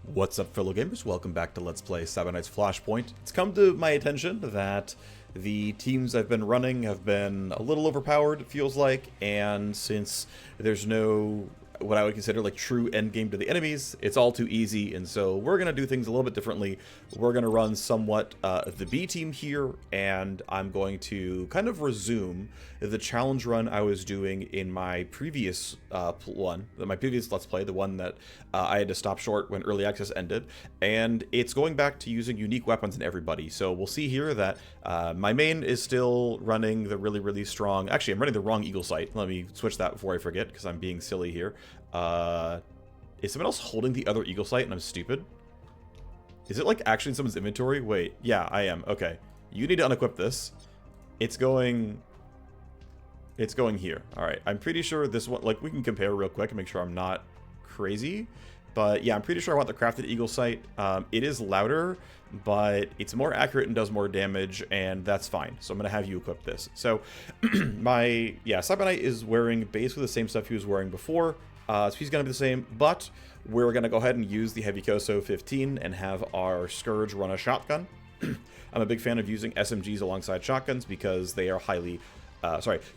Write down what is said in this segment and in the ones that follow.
What's up, fellow gamers? Welcome back to Let's Play Seven Nights Flashpoint. It's come to my attention that the teams I've been running have been a little overpowered, it feels like, and since there's no what I would consider like true endgame to the enemies, it's all too easy, and so we're going to do things a little bit differently. We're going to run somewhat the B team here, and I'm going to kind of resume the challenge run I was doing in my previous my previous Let's Play, the one that I had to stop short when early access ended, and it's going back to using unique weapons in everybody. So we'll see here that my main is still running the really strong. Actually, I'm running the wrong eagle sight. Let me switch that before I forget, because I'm being silly here. Is someone else holding the other eagle sight and I'm stupid? Is it like actually in someone's inventory? Wait, yeah, I am. Okay. You need to unequip this. It's going here. All right. I'm pretty sure this one, like, we can compare real quick and make sure I'm not crazy. But yeah, I'm pretty sure I want the crafted eagle sight. It is louder, but it's more accurate and does more damage, and that's fine. So I'm going to have you equip this. So my, yeah, Cyber Knight is wearing basically the same stuff he was wearing before. So he's going to be the same, but we're going to go ahead and use the Heavy Koso 15 and have our Scourge run a shotgun. I'm a big fan of using SMGs alongside shotguns because they are highly...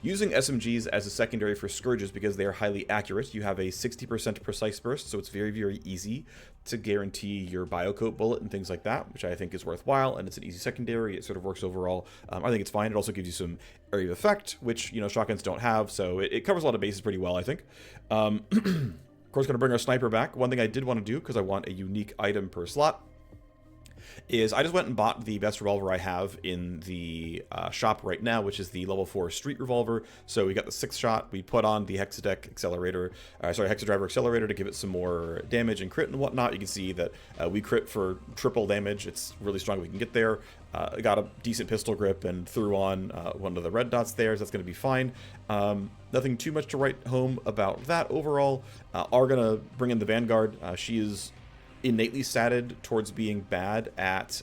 using SMGs as a secondary for Scourges because they are highly accurate. You have a 60% precise burst, so it's very easy to guarantee your biocoat bullet and things like that, which I think is worthwhile, and it's an easy secondary. It sort of works overall. I think it's fine. It also gives you some area of effect, which, you know, shotguns don't have, so it covers a lot of bases pretty well, I think. Of course, going to bring our sniper back. One thing I did want to do, because I want a unique item per slot, is I just went and bought the best revolver I have in the shop right now, which is the level 4 street revolver. So we got the 6th shot. We put on the Hexadec accelerator, Hexadriver accelerator to give it some more damage and crit and whatnot. You can see that we crit for triple damage. It's really strong. We can get there. Got a decent pistol grip and threw on one of the red dots there, so that's going to be fine. Nothing too much to write home about that overall. Are going to bring in the Vanguard. She is innately statted towards being bad at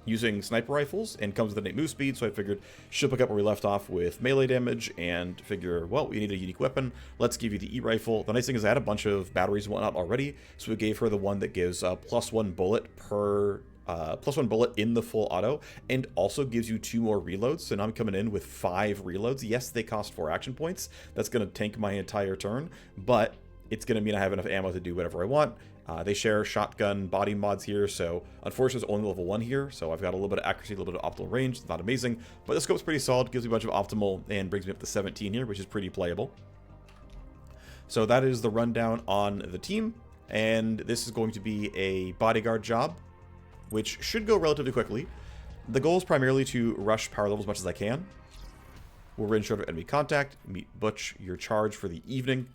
using sniper rifles and comes with innate move speed, so I figured she'll pick up where we left off with melee damage and figure, well, we need a unique weapon. Let's give you the E-rifle. The nice thing is I had a bunch of batteries and whatnot already, so we gave her the one that gives +1 bullet per +1 bullet in the full auto, and also gives you 2 more reloads. So now I'm coming in with 5 reloads. Yes, they cost 4 action points. That's going to tank my entire turn, but it's going to mean I have enough ammo to do whatever I want. They share shotgun body mods here, so unfortunately it's only level 1 here, so I've got a little bit of accuracy, a little bit of optimal range. It's not amazing, but the scope's pretty solid, gives me a bunch of optimal, and brings me up to 17 here, which is pretty playable. So that is the rundown on the team, and this is going to be a bodyguard job, which should go relatively quickly. The goal is primarily to rush power level as much as I can. We're in short of enemy contact. Meet Butch, your charge for the evening.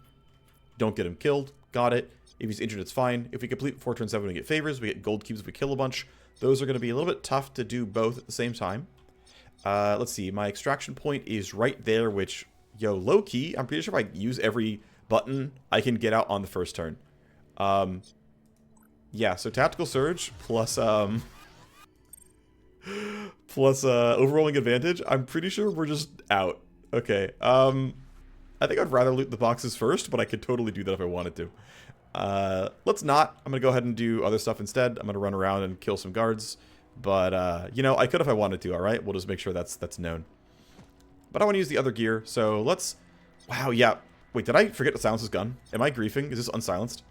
Don't get him killed. Got it. If he's injured, it's fine. If we complete 4 turn 7, we get favors. We get gold cubes if we kill a bunch. Those are going to be a little bit tough to do both at the same time. Let's see. My extraction point is right there, which, yo, low key, I'm pretty sure if I use every button, I can get out on the first turn. Yeah, so tactical surge plus overrolling advantage. I'm pretty sure we're just out. Okay. I think I'd rather loot the boxes first, but I could totally do that if I wanted to. Let's not. I'm going to go ahead and do other stuff instead. I'm going to run around and kill some guards. But, you know, I could if I wanted to, alright? We'll just make sure that's known. But I want to use the other gear, so let's... Wow, yeah. Wait, did I forget to silence this gun? Am I griefing? Is this unsilenced?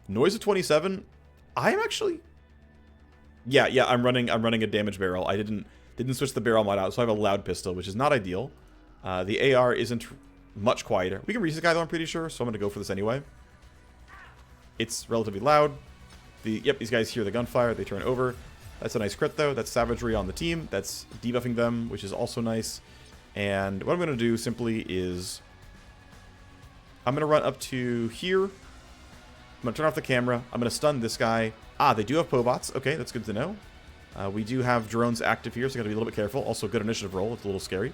Noise of 27? I am actually... Yeah, I'm running a damage barrel. I didn't switch the barrel mod out, so I have a loud pistol, which is not ideal. The AR isn't much quieter. We can reach this guy, though, I'm pretty sure, so I'm going to go for this anyway. It's relatively loud. Yep, these guys hear the gunfire. They turn over. That's a nice crit, though. That's savagery on the team. That's debuffing them, which is also nice. And what I'm going to do simply is... I'm going to run up to here. I'm going to turn off the camera. I'm going to stun this guy. Ah, they do have pobots. Okay, that's good to know. We do have drones active here, so got to be a little bit careful. Also, good initiative roll. It's a little scary.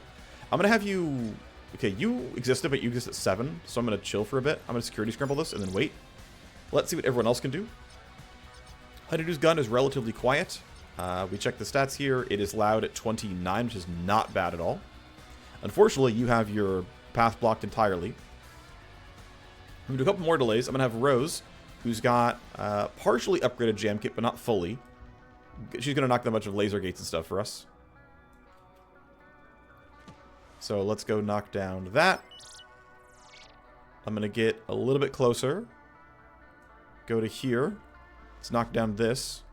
I'm going to have you... Okay, you existed, but you exist at 7, so I'm going to chill for a bit. I'm going to security scramble this and then wait. Let's see what everyone else can do. Honeydews gun is relatively quiet. We check the stats here. It is loud at 29, which is not bad at all. Unfortunately, you have your path blocked entirely. I'm going to do a couple more delays. I'm going to have Rose who's got partially upgraded jam kit, but not fully. She's going to knock down a bunch of laser gates and stuff for us. So let's go knock down that. I'm going to get a little bit closer. Go to here. Let's knock down this.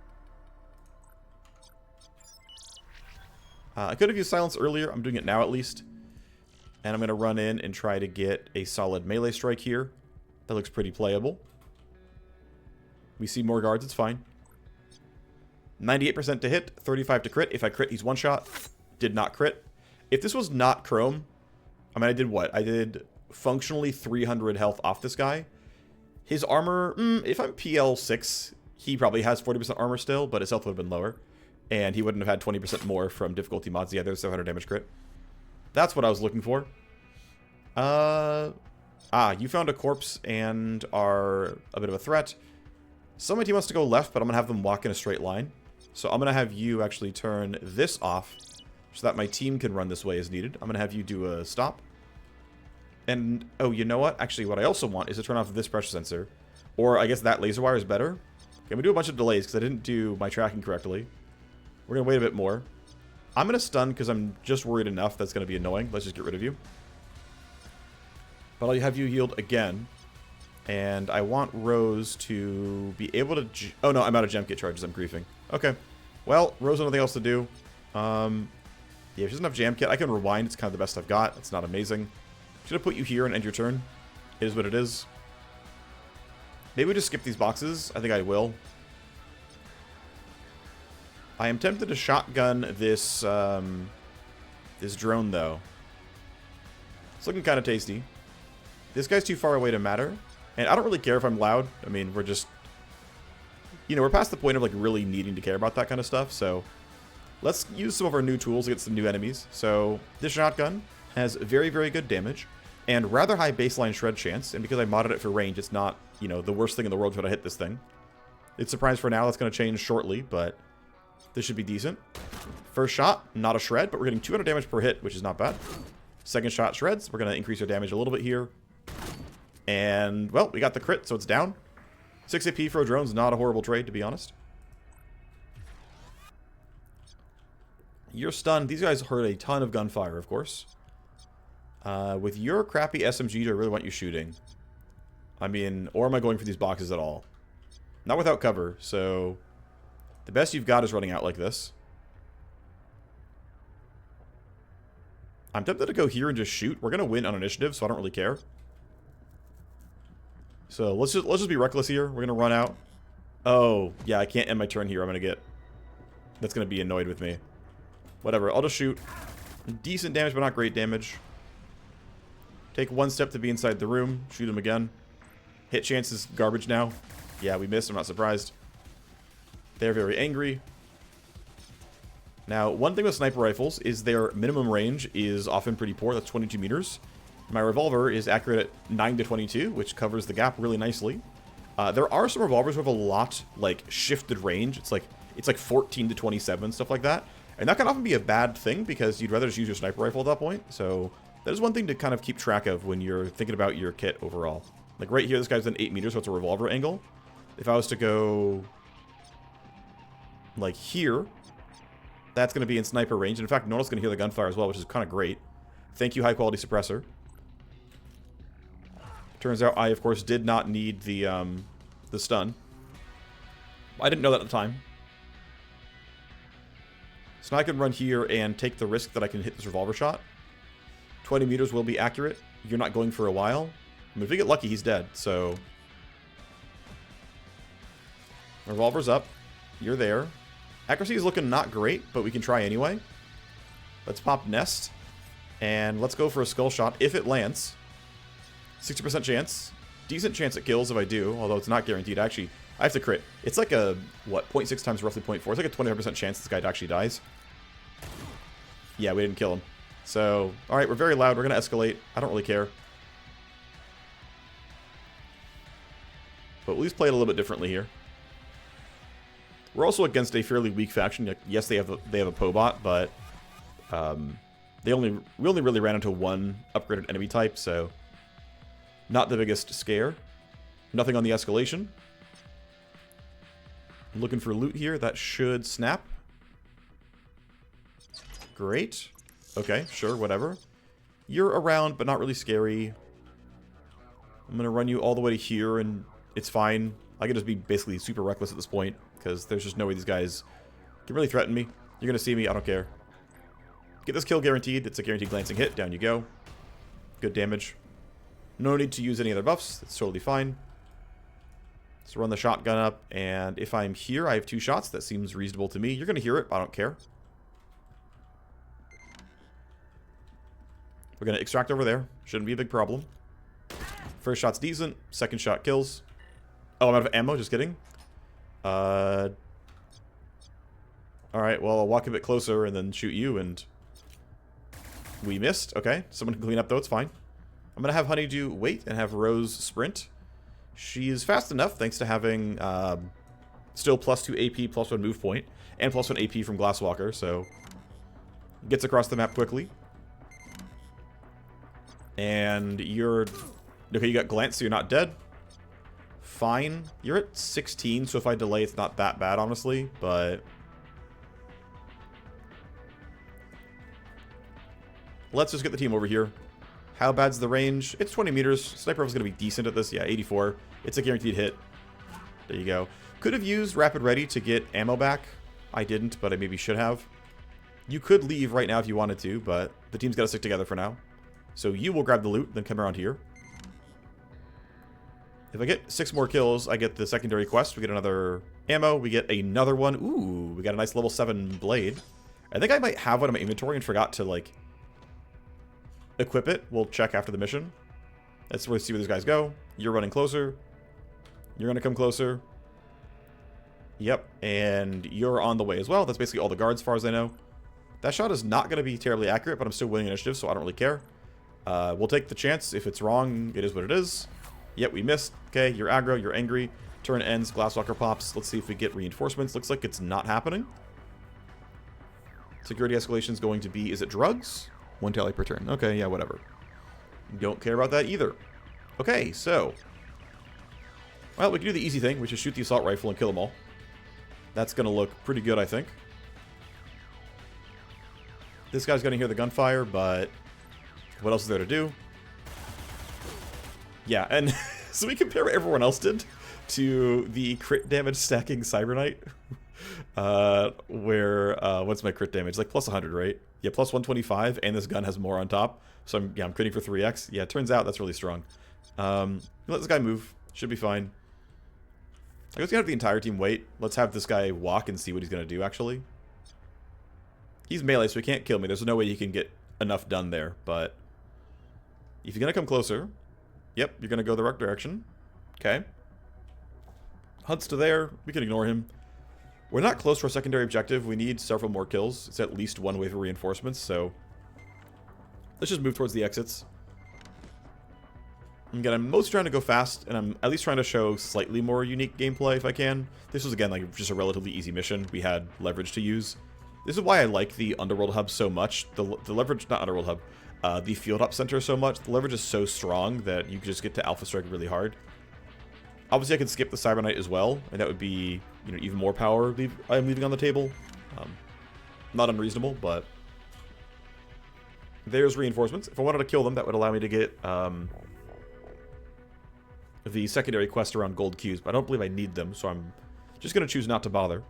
I could have used silence earlier. I'm doing it now at least. And I'm going to run in and try to get a solid melee strike here. That looks pretty playable. We see more guards. It's fine. 98% to hit. 35 to crit. If I crit, he's one shot. Did not crit. If this was not Chrome, I mean, I did what? I did functionally 300 health off this guy. His armor, if I'm PL6, he probably has 40% armor still, but his health would have been lower. And he wouldn't have had 20% more from difficulty mods. Yeah, there's 700 damage crit. That's what I was looking for. You found a corpse and are a bit of a threat. Some of my team wants to go left, but I'm going to have them walk in a straight line. So I'm going to have you actually turn this off so that my team can run this way as needed. I'm going to have you do a stop. And, oh, you know what? Actually, what I also want is to turn off this pressure sensor. Or I guess that laser wire is better. Okay, I'm going to do a bunch of delays because I didn't do my tracking correctly. We're going to wait a bit more. I'm going to stun because I'm just worried enough that's going to be annoying. Let's just get rid of you. But I'll have you healed again. And I want Rose to be able to... Oh, no, I'm out of gem kit charges. I'm griefing. Okay. Well, Rose has nothing else to do. Yeah, if she doesn't have jam kit, I can rewind. It's kind of the best I've got. It's not amazing. Should have put you here and end your turn. It is what it is. Maybe we just skip these boxes. I think I will. I am tempted to shotgun this this drone, though. It's looking kind of tasty. This guy's too far away to matter. And I don't really care if I'm loud. I mean, we're just... You know, we're past the point of, like, really needing to care about that kind of stuff. So, let's use some of our new tools against some new enemies. So, this shotgun has very, very good damage. And rather high baseline shred chance. And because I modded it for range, it's not, you know, the worst thing in the world to try to hit this thing. It's surprised for now. That's going to change shortly, but... This should be decent. First shot, not a shred, but we're getting 200 damage per hit, which is not bad. Second shot shreds. We're going to increase our damage a little bit here. And, well, we got the crit, so it's down. 6 AP for a drone's not a horrible trade, to be honest. You're stunned. These guys heard a ton of gunfire, of course. With your crappy SMG, do I really want you shooting? I mean, or am I going for these boxes at all? Not without cover, so... The best you've got is running out like this. I'm tempted to go here and just shoot. We're going to win on initiative, so I don't really care. So let's just be reckless here. We're going to run out. Oh, yeah, I can't end my turn here. I'm going to get... That's going to be annoyed with me. Whatever, I'll just shoot. Decent damage, but not great damage. Take one step to be inside the room. Shoot him again. Hit chance is garbage now. Yeah, we missed. I'm not surprised. They're very angry. Now, one thing with sniper rifles is their minimum range is often pretty poor. That's 22 meters. My revolver is accurate at 9 to 22, which covers the gap really nicely. There are some revolvers who have a lot, like, shifted range. It's like 14 to 27, stuff like that. And that can often be a bad thing because you'd rather just use your sniper rifle at that point. So that is one thing to kind of keep track of when you're thinking about your kit overall. Like right here, this guy's in 8 meters, so it's a revolver angle. If I was to go... like here, that's going to be in sniper range. And in fact, no one's going to hear the gunfire as well, which is kind of great. Thank you, high quality suppressor. Turns out I, of course, did not need the stun. I didn't know that at the time. So now I can run here and take the risk that I can hit this revolver shot. 20 meters will be accurate. You're not going for a while. I mean, if we get lucky, he's dead, so... Revolver's up. You're there. Accuracy is looking not great, but we can try anyway. Let's pop Nest. And let's go for a skull shot if it lands. 60% chance. Decent chance it kills if I do, although it's not guaranteed. Actually, I have to crit. It's like a, what, 0.6 times roughly 0.4. It's like a 25% chance this guy actually dies. Yeah, we didn't kill him. So, alright, we're very loud. We're going to escalate. I don't really care. But at least play it a little bit differently here. We're also against a fairly weak faction. Yes, they have a Pobot, but we only really ran into one upgraded enemy type, so not the biggest scare. Nothing on the escalation. I'm looking for loot here. That should snap. Great. Okay, sure, whatever. You're around, but not really scary. I'm gonna run you all the way to here, and it's fine. I can just be basically super reckless at this point, because there's just no way these guys can really threaten me. You're gonna see me, I don't care. Get this kill guaranteed. It's a guaranteed glancing hit. Down you go. Good damage. No need to use any other buffs. It's totally fine. Let's run the shotgun up, and if I'm here, I have 2 shots. That seems reasonable to me. You're gonna hear it, I don't care. We're gonna extract over there. Shouldn't be a big problem. First shot's decent. Second shot kills. Oh, I'm out of ammo. Just kidding. Alright, well, I'll walk a bit closer and then shoot you, and... we missed. Okay. Someone can clean up, though. It's fine. I'm gonna have Honeydew wait and have Rose sprint. She is fast enough, thanks to having still +2 AP, +1 move point, and +1 AP from Glasswalker, so... gets across the map quickly. And you're... okay, you got glance, so you're not dead. Fine. You're at 16, so if I delay, it's not that bad, honestly, but... let's just get the team over here. How bad's the range? It's 20 meters. Sniper Rifle's going to be decent at this. Yeah, 84. It's a guaranteed hit. There you go. Could have used Rapid Ready to get ammo back. I didn't, but I maybe should have. You could leave right now if you wanted to, but the team's got to stick together for now. So you will grab the loot, then come around here. If I get 6 more kills, I get the secondary quest. We get another ammo. We get another one. Ooh, we got a nice level 7 blade. I think I might have one in my inventory and forgot to, like, equip it. We'll check after the mission. Let's really see where these guys go. You're running closer. You're going to come closer. Yep, and you're on the way as well. That's basically all the guards, as far as I know. That shot is not going to be terribly accurate, but I'm still winning initiative, so I don't really care. We'll take the chance. If it's wrong, it is what it is. Yep, we missed. Okay, you're aggro, you're angry. Turn ends, Glasswalker pops. Let's see if we get reinforcements. Looks like it's not happening. Security escalation is going to be, is it drugs? 1 tally per turn. Okay, yeah, whatever. Don't care about that either. Okay, so. Well, we can do the easy thing, which is shoot the assault rifle and kill them all. That's going to look pretty good, I think. This guy's going to hear the gunfire, but what else is there to do? Yeah, and so we compare what everyone else did to the crit damage stacking Cyber Knight. What's my crit damage? Like plus 100, right? Yeah, plus 125, and this gun has more on top. So I'm critting for 3x. Yeah, it turns out that's really strong. Let this guy move. Should be fine. I guess we have the entire team wait. Let's have this guy walk and see what he's going to do, actually. He's melee, so he can't kill me. There's no way he can get enough done there, but if you're going to come closer, yep, you're going to go the right direction. Okay. Hunt's to there. We can ignore him. We're not close to our secondary objective. We need several more kills. It's at least 1 wave of reinforcements, so let's just move towards the exits. Again, I'm mostly trying to go fast, and I'm at least trying to show slightly more unique gameplay if I can. This was, again, like just a relatively easy mission. We had leverage to use. This is why I like the Underworld hub so much. The leverage, not Underworld hub, the Field Op Center so much. The leverage is so strong that you can just get to Alpha Strike really hard. Obviously, I could skip the Cyber Knight as well, and that would be, you know, even more power I'm leaving on the table. Not unreasonable, but there's reinforcements. If I wanted to kill them, that would allow me to get the secondary quest around gold cubes, but I don't believe I need them, so I'm just going to choose not to bother.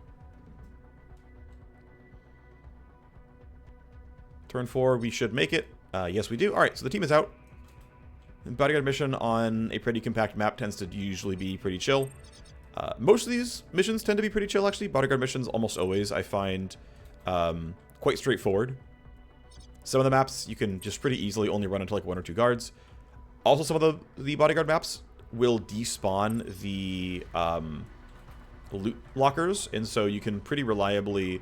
Turn 4, we should make it. Yes, we do. Alright, so the team is out. The Bodyguard mission on a pretty compact map tends to usually be pretty chill. Most of these missions tend to be pretty chill, actually. Bodyguard missions, almost always, I find quite straightforward. Some of the maps, you can just pretty easily only run into like 1 or 2 guards. Also, some of the Bodyguard maps will despawn the loot lockers, and so you can pretty reliably,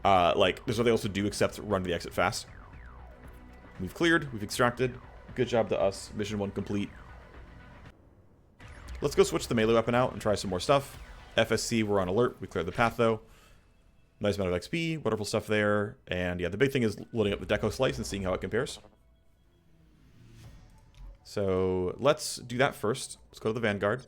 like, there's nothing else to do except run to the exit fast. We've cleared, we've extracted. Good job to us. Mission 1 complete. Let's go switch the melee weapon out and try some more stuff. FSC, we're on alert. We cleared the path, though. Nice amount of XP, wonderful stuff there. And yeah, the big thing is loading up the Deco Slice and seeing how it compares. So let's do that first. Let's go to the Vanguard.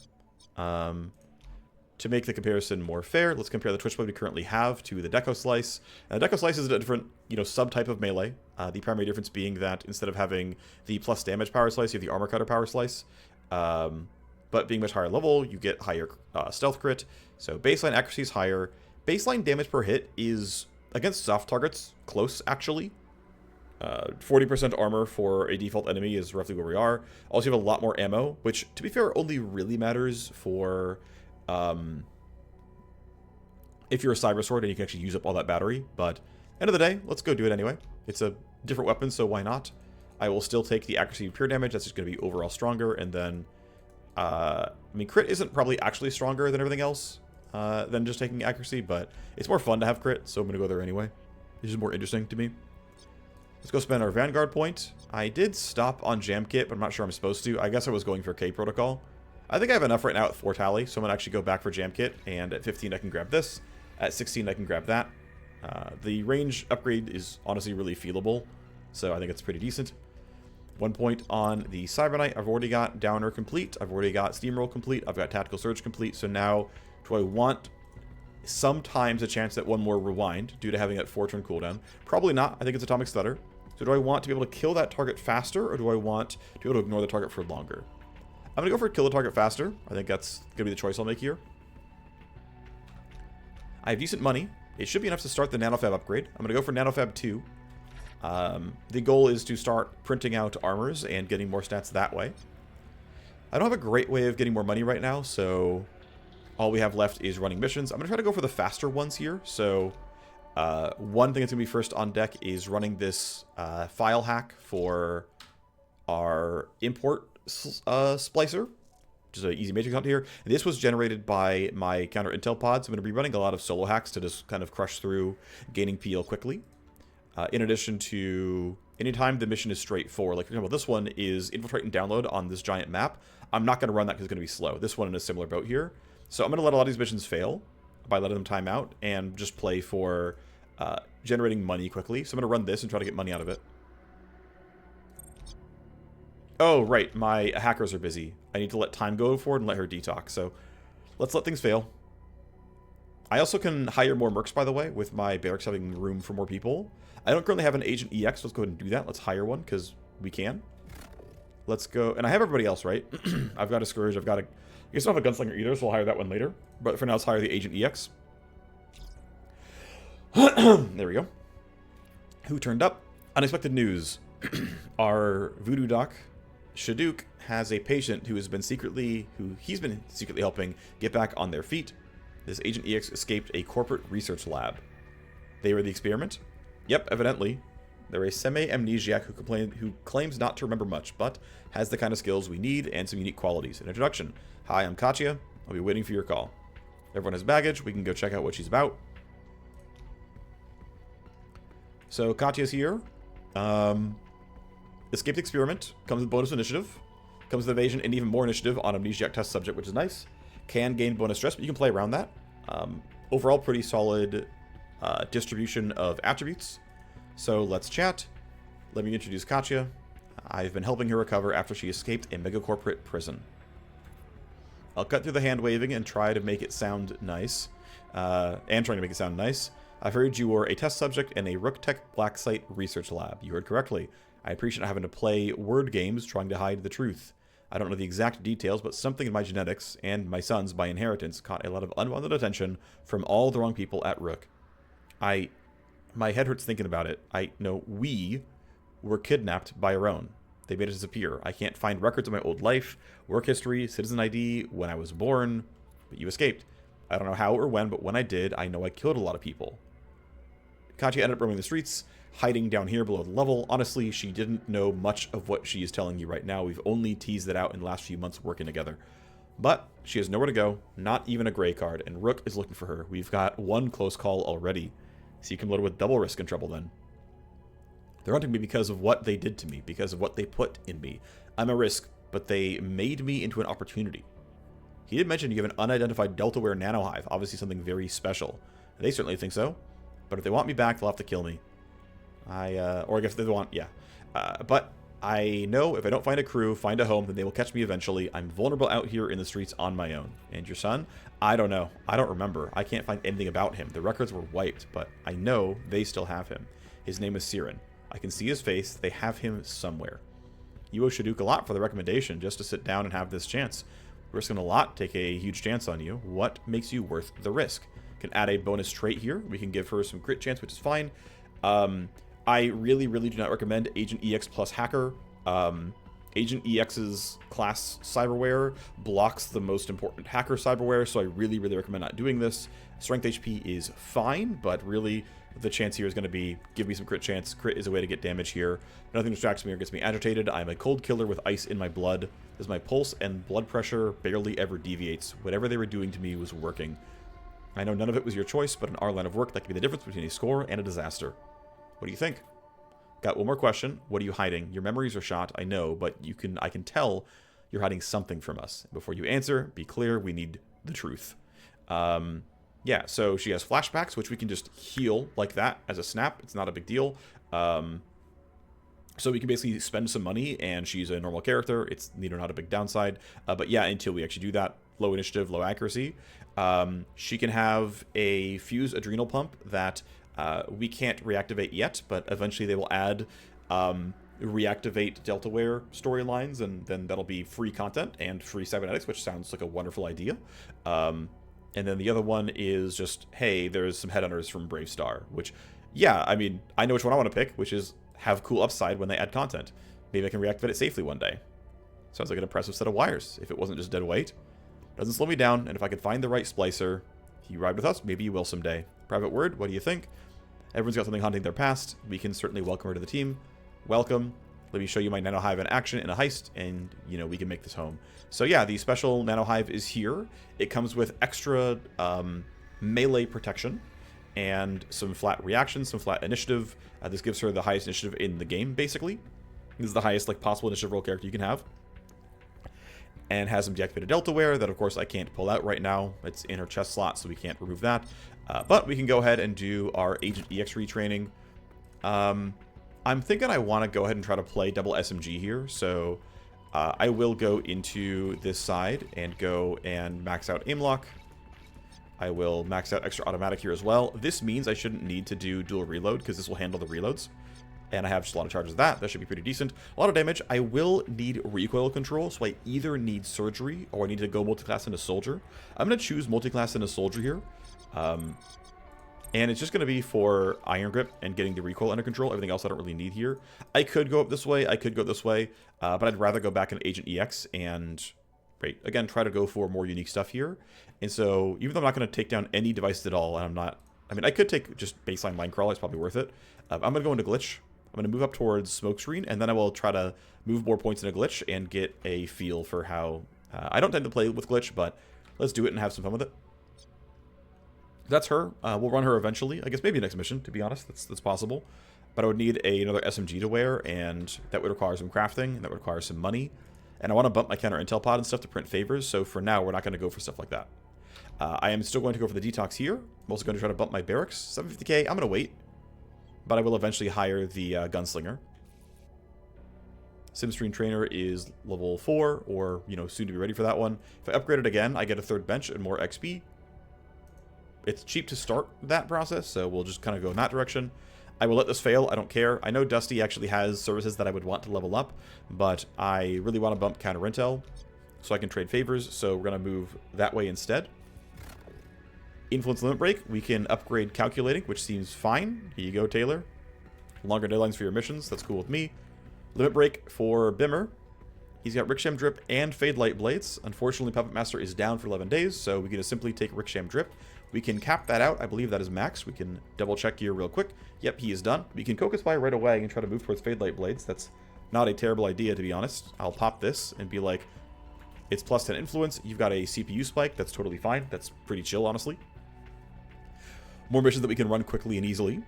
to make the comparison more fair, let's compare the Twitch blade we currently have to the Deco Slice. Deco Slice is a different, subtype of melee. The primary difference being that instead of having the plus damage power slice, you have the armor cutter power slice. But being much higher level, you get higher stealth crit. So baseline accuracy is higher. Baseline damage per hit is, against soft targets, close, actually. 40% armor for a default enemy is roughly where we are. Also, you have a lot more ammo, which, to be fair, only really matters for if you're a cyber sword and you can actually use up all that battery. But end of the day, let's go do it anyway. It's a different weapon, so why not? I will still take the accuracy and pure damage. That's just going to be overall stronger. And then, I mean, crit isn't probably actually stronger than everything else than just taking accuracy, but it's more fun to have crit, so I'm going to go there anyway. It's just more interesting to me. Let's go spend our Vanguard point. I did stop on Jam Kit, but I'm not sure I'm supposed to. I guess I was going for K Protocol. I think I have enough right now at 4 tally, so I'm going to actually go back for Jam Kit, and at 15 I can grab this. At 16 I can grab that. The range upgrade is honestly really feelable, so I think it's pretty decent. 1 point on the Cyber Knight. I've already got Downer complete. I've already got Steamroll complete. I've got Tactical Surge complete, so now do I want sometimes a chance at one more rewind due to having that 4-turn cooldown? Probably not. I think it's Atomic Stutter. So do I want to be able to kill that target faster, or do I want to be able to ignore the target for longer? I'm going to go for kill the target faster. I think that's going to be the choice I'll make here. I have decent money. It should be enough to start the Nanofab upgrade. I'm going to go for Nanofab 2. The goal is to start printing out armors and getting more stats that way. I don't have a great way of getting more money right now, so all we have left is running missions. I'm going to try to go for the faster ones here. So one thing that's going to be first on deck is running this file hack for our import splicer, which is an easy matrix hunt here. And this was generated by my counter intel pods. I'm going to be running a lot of solo hacks to just kind of crush through gaining PL quickly. In addition to anytime the mission is straightforward, like for example, this one is infiltrate and download on this giant map. I'm not going to run that because it's going to be slow. This one in a similar boat here. So I'm going to let a lot of these missions fail by letting them time out and just play for generating money quickly. So I'm going to run this and try to get money out of it. Oh, right. My hackers are busy. I need to let time go forward and let her detox. So let's let things fail. I also can hire more mercs, by the way, with my barracks having room for more people. I don't currently have an Agent EX, so let's go ahead and do that. Let's hire one, because we can. Let's go. And I have everybody else, right? I've got a Scourge. I've got a... I guess I don't have a Gunslinger either, so we'll hire that one later. But for now, let's hire the Agent EX. There we go. Who turned up? Unexpected news. Our voodoo doc, Shaduk, has a patient who he's been secretly helping get back on their feet. This Agent EX escaped a corporate research lab. They were the experiment? Yep, evidently. They're a semi-amnesiac who claims not to remember much, but has the kind of skills we need and some unique qualities. An introduction. Hi, I'm Katya. I'll be waiting for your call. Everyone has baggage. We can go check out what she's about. So, Katya's here. Escaped experiment. Comes with bonus initiative. Comes with evasion and even more initiative on amnesiac test subject, which is nice. Can gain bonus stress, but you can play around that. Overall, pretty solid distribution of attributes. So let's chat. Let me introduce Katya. I've been helping her recover after she escaped a megacorporate prison. I'll cut through the hand waving and try to make it sound nice. I've heard you were a test subject in a Rook Tech Black Site research lab. You heard correctly. I appreciate not having to play word games trying to hide the truth. I don't know the exact details, but something in my genetics, and my son's by inheritance, caught a lot of unwanted attention from all the wrong people at Rook. My head hurts thinking about it. We were kidnapped by our own. They made us disappear. I can't find records of my old life, work history, citizen ID, when I was born, but you escaped. I don't know how or when, but when I did, I know I killed a lot of people. Katya ended up roaming the streets, hiding down here below the level. Honestly, she didn't know much of what she is telling you right now. We've only teased it out in the last few months working together. But she has nowhere to go, not even a gray card, and Rook is looking for her. We've got one close call already, so you can load with double risk and trouble then. They're hunting me because of what they did to me, because of what they put in me. I'm a risk, but they made me into an opportunity. He did mention you have an unidentified Deltaware nanohive, obviously something very special. They certainly think so, but if they want me back, they'll have to kill me. Or I guess they want, yeah. But I know if I don't find a crew, find a home, then they will catch me eventually. I'm vulnerable out here in the streets on my own. And your son? I don't know. I don't remember. I can't find anything about him. The records were wiped, but I know they still have him. His name is Siren. I can see his face. They have him somewhere. You owe Shaduk a lot for the recommendation just to sit down and have this chance. We're risking a lot, take a huge chance on you. What makes you worth the risk? Can add a bonus trait here. We can give her some crit chance, which is fine. I really do not recommend Agent EX plus Hacker. Agent EX's class cyberware blocks the most important hacker cyberware, so I really recommend not doing this. Strength HP is fine, but really the chance here is going to be give me some crit chance. Crit is a way to get damage here. Nothing distracts me or gets me agitated. I'm a cold killer with ice in my blood. As my pulse and blood pressure barely ever deviates. Whatever they were doing to me was working. I know none of it was your choice, but in our line of work, that can be the difference between a score and a disaster. What do you think? Got one more question. What are you hiding? Your memories are shot, I know, but I can tell you're hiding something from us. Before you answer, be clear, we need the truth. Yeah, so she has flashbacks, which we can just heal like that as a snap. It's not a big deal. So we can basically spend some money, and she's a normal character. It's neither not a big downside. But yeah, until we actually do that, low initiative, low accuracy. She can have a fuse adrenal pump that we can't reactivate yet, but eventually they will add reactivate Deltaware storylines, and then that'll be free content and free cybernetics, which sounds like a wonderful idea. And then the other one is just, hey, there's some headhunters from Brave Star, which, yeah, I mean, I know which one I want to pick, which is have cool upside when they add content. Maybe I can reactivate it safely one day. Sounds like an impressive set of wires, if it wasn't just dead weight. Doesn't slow me down, and if I could find the right splicer, you ride with us, maybe you will someday. Private word, what do you think? Everyone's got something haunting their past. We can certainly welcome her to the team. Welcome. Let me show you my nanohive in action in a heist, and, you know, we can make this home. So yeah, the special nanohive is here. It comes with extra melee protection and some flat reactions, some flat initiative. This gives her the highest initiative in the game, basically. This is the highest possible initiative role character you can have. And has some deactivated Deltaware that, of course, I can't pull out right now. It's in her chest slot, so we can't remove that. But we can go ahead and do our Agent EX retraining. I'm thinking I want to go ahead and try to play double SMG here. So I will go into this side and go and max out aim lock. I will max out extra automatic here as well. This means I shouldn't need to do dual reload because this will handle the reloads. And I have just a lot of charges of that. That should be pretty decent. A lot of damage. I will need recoil control, so I either need surgery or I need to go multiclass into soldier. I'm going to choose multiclass into soldier here. And it's just going to be for iron grip and getting the recoil under control. Everything else I don't really need here. I could go up this way. I could go this way. But I'd rather go back into Agent EX and, right, again, try to go for more unique stuff here. And so even though I'm not going to take down any devices at all, and I'm not, I mean, I could take just baseline line crawl. It's probably worth it. I'm going to go into glitch. I'm going to move up towards smokescreen, and then I will try to move more points in a glitch and get a feel for how... I don't tend to play with glitch, but let's do it and have some fun with it. That's her. We'll run her eventually. I guess maybe next mission, to be honest. That's possible. But I would need another SMG to wear, and that would require some crafting, and that would require some money. And I want to bump my counter intel pod and stuff to print favors, so for now, we're not going to go for stuff like that. I am still going to go for the detox here. I'm also going to try to bump my barracks. 750k, I'm going to wait. But I will eventually hire the gunslinger. Simstream Trainer is level 4, or, you know, soon to be ready for that one. If I upgrade it again, I get a third bench and more XP. It's cheap to start that process, so we'll just kind of go in that direction. I will let this fail, I don't care. I know Dusty actually has services that I would want to level up, but I really want to bump counter intel so I can trade favors, so we're going to move that way instead. Influence limit break, we can upgrade calculating, which seems fine. Here you go, Taylor. Longer deadlines for your missions, that's cool with me. Limit break for Bimmer. He's got Ricksham Drip and Fade Light Blades. Unfortunately, Puppet Master is down for 11 days, so we can just simply take Ricksham Drip. We can cap that out. I believe that is max. We can double check here real quick. Yep, he is done. We can Cocos Spy right away and try to move towards Fade Light Blades. That's not a terrible idea, to be honest. I'll pop this and be like, it's plus 10 influence. You've got a CPU spike. That's totally fine. That's pretty chill, honestly. More missions that we can run quickly and easily.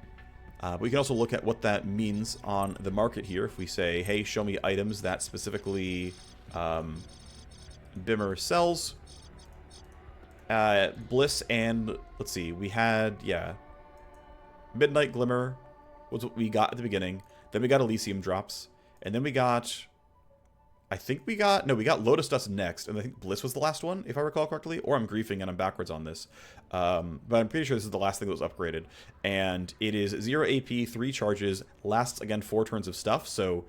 We can also look at what that means on the market here. If we say, hey, show me items that specifically Bimmer sells. Bliss and, let's see, we had, yeah, Midnight Glimmer was what we got at the beginning. Then we got Elysium drops. And then we got... no, we got Lotus Dust next, and I think Bliss was the last one, if I recall correctly, or I'm griefing and I'm backwards on this. But I'm pretty sure this is the last thing that was upgraded. And it is 0 AP, 3 charges, lasts, again, 4 turns of stuff, so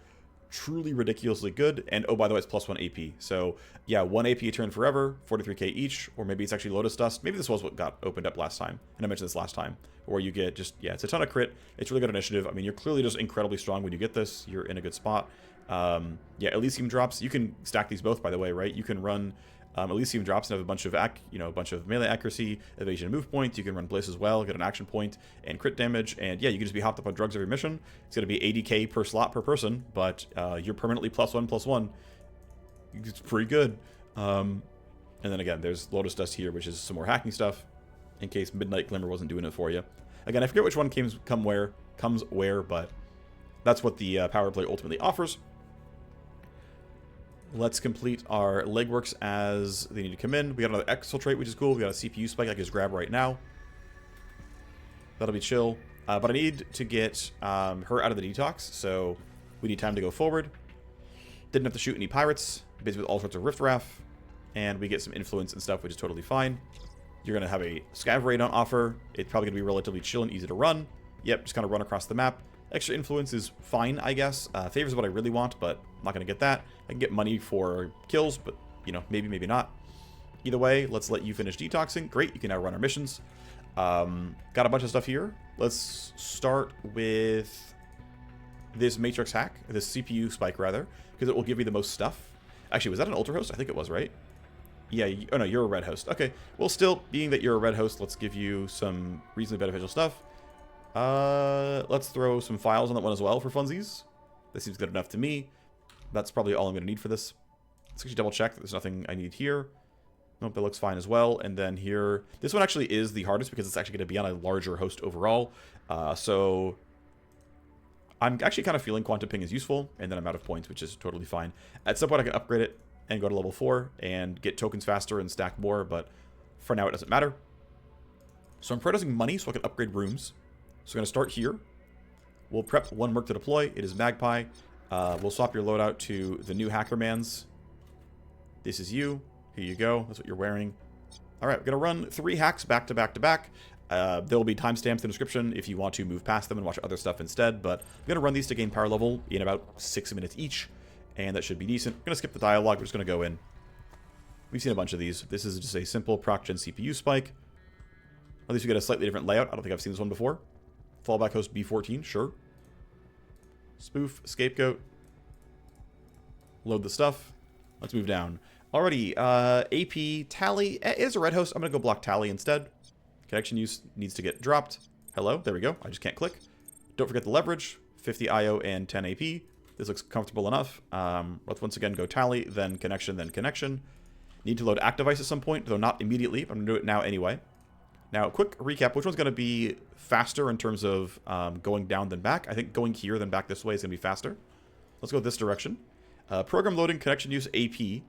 truly ridiculously good. And, oh, by the way, it's +1 AP. So, yeah, 1 AP a turn forever, 43k each, or maybe it's actually Lotus Dust. Maybe this was what got opened up last time, and I mentioned this last time, where you get just, yeah, it's a ton of crit. It's really good initiative. I mean, you're clearly just incredibly strong when you get this. You're in a good spot. Yeah, Elysium drops. You can stack these both, by the way, right? You can run Elysium drops and have a bunch of a bunch of melee accuracy, evasion, and move points. You can run Bliss as well, get an action point and crit damage, and yeah, you can just be hopped up on drugs every mission. It's gonna be 80k per slot per person, but you're permanently +1/+1. It's pretty good. And then again, there's Lotus Dust here, which is some more hacking stuff, in case Midnight Glimmer wasn't doing it for you. Again, I forget which one comes where, but that's what the power play ultimately offers. Let's complete our legworks as they need to come in. We got another exfiltrate, which is cool. We got a CPU spike I can just grab right now. That'll be chill. But I need to get her out of the detox, so we need time to go forward. Didn't have to shoot any pirates. Busy with all sorts of riffraff. And we get some influence and stuff, which is totally fine. You're going to have a scav raid on offer. It's probably going to be relatively chill and easy to run. Yep, just kind of run across the map. Extra influence is fine, I guess. Favors what I really want, but I'm not going to get that. I can get money for kills, but, you know, maybe, maybe not. Either way, let's let you finish detoxing. Great, you can now run our missions. Got a bunch of stuff here. Let's start with this Matrix hack, this CPU spike, rather, because it will give you the most stuff. Actually, was that an Ultra host? I think it was, right? Yeah, oh no, you're a red host. Okay, well, still, being that you're a red host, let's give you some reasonably beneficial stuff. Let's throw some files on that one as well for funsies. This seems good enough to me. That's probably all I'm going to need for this. Let's actually double check that there's nothing I need here. Nope, that looks fine as well. And then here, this one actually is the hardest because it's actually going to be on a larger host overall. So I'm actually kind of feeling Quantum Ping is useful, and then I'm out of points, which is totally fine. At some point I can upgrade it and go to level 4 and get tokens faster and stack more, but for now it doesn't matter. So I'm prioritizing money so I can upgrade rooms. So we're going to start here. We'll prep 1 merc to deploy. It is Magpie. We'll swap your loadout to the new Hackerman's. This is you. Here you go. That's what you're wearing. All right, we're going to run 3 hacks back to back to back. There will be timestamps in the description if you want to move past them and watch other stuff instead. But I'm going to run these to gain power level in about 6 minutes each. And that should be decent. I'm going to skip the dialogue. We're just going to go in. We've seen a bunch of these. This is just a simple proc gen CPU spike. At least we get a slightly different layout. I don't think I've seen this one before. Fallback host B14, sure. Spoof, scapegoat. Load the stuff. Let's move down. Alrighty, AP, Tally is a red host. I'm going to go block Tally instead. Connection use needs to get dropped. Hello, there we go. I just can't click. Don't forget the leverage. 50 IO and 10 AP. This looks comfortable enough. Let's once again go Tally, then connection, then connection. Need to load Activice at some point, though not immediately. I'm going to do it now anyway. Now, quick recap. Which one's going to be faster in terms of going down than back? I think going here then back this way is going to be faster. Let's go this direction. Program loading, connection use, AP.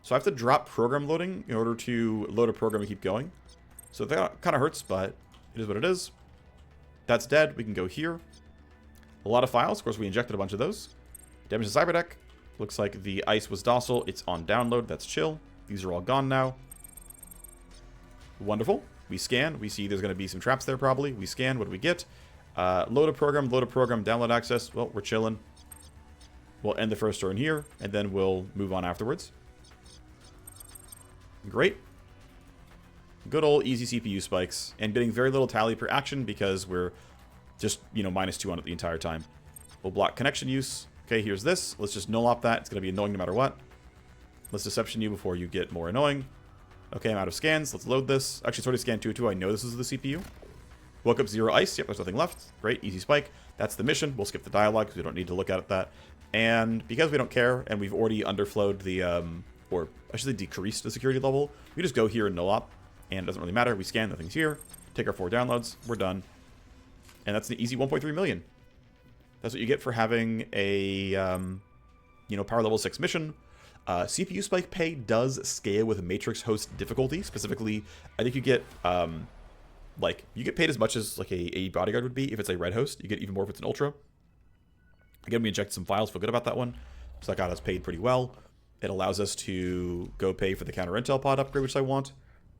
So I have to drop program loading in order to load a program and keep going. So that kind of hurts, but it is what it is. That's dead. We can go here. A lot of files. Of course, we injected a bunch of those. Damage to Cyberdeck. Looks like the ice was docile. It's on download. That's chill. These are all gone now. Wonderful. We scan. We see there's going to be some traps there probably. We scan. What do we get? Load a program, download access. Well, we're chilling. We'll end the first turn here, and then we'll move on afterwards. Great. Good old easy CPU spikes, and getting very little tally per action because we're just, you know, -2 on it the entire time. We'll block connection use. Okay, here's this. Let's just null-op that. It's going to be annoying no matter what. Let's deception you before you get more annoying. Okay, I'm out of scans. Let's load this. Actually, it's already scanned 202. I know this is the CPU. Woke up 0 ice. Yep, there's nothing left. Great, easy spike. That's the mission. We'll skip the dialogue because we don't need to look at that. And because we don't care, and we've already underflowed the, or I should say decreased the security level, we just go here and null-op. And it doesn't really matter. We scan, nothing's here. Take our 4 downloads. We're done. And that's an easy 1.3 million. That's what you get for having a, you know, power level 6 mission. CPU spike pay does scale with Matrix host difficulty. Specifically, I think you get, like, you get paid as much as, like, a Bodyguard would be if it's a red host. You get even more if it's an Ultra. Again, we injected some files, feel good about that one. So that got us paid pretty well. It allows us to go pay for the counter intel pod upgrade, which I want.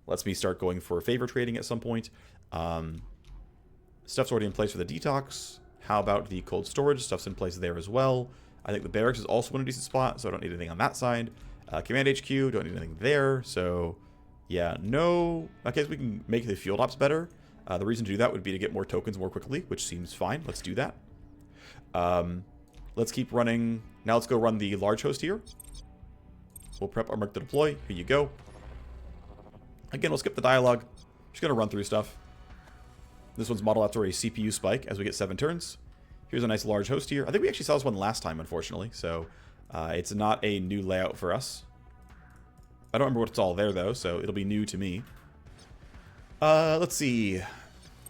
Lets me start going for favor trading at some point. Stuff's already in place for the detox. How about the cold storage? Stuff's in place there as well. I think the barracks is also in a decent spot, so I don't need anything on that side. Command HQ, don't need anything there. So, yeah, no. Okay, so we can make the field ops better. The reason to do that would be to get more tokens more quickly, which seems fine. Let's do that. Let's keep running. Now let's go run the large host here. We'll prep our mark to deploy. Here you go. Again, we'll skip the dialogue. Just going to run through stuff. This one's modeled after a CPU spike as we get 7 turns. Here's a nice large host here. I think we actually saw this one last time, unfortunately. So it's not a new layout for us. I don't remember what's all there, though, so it'll be new to me. Let's see.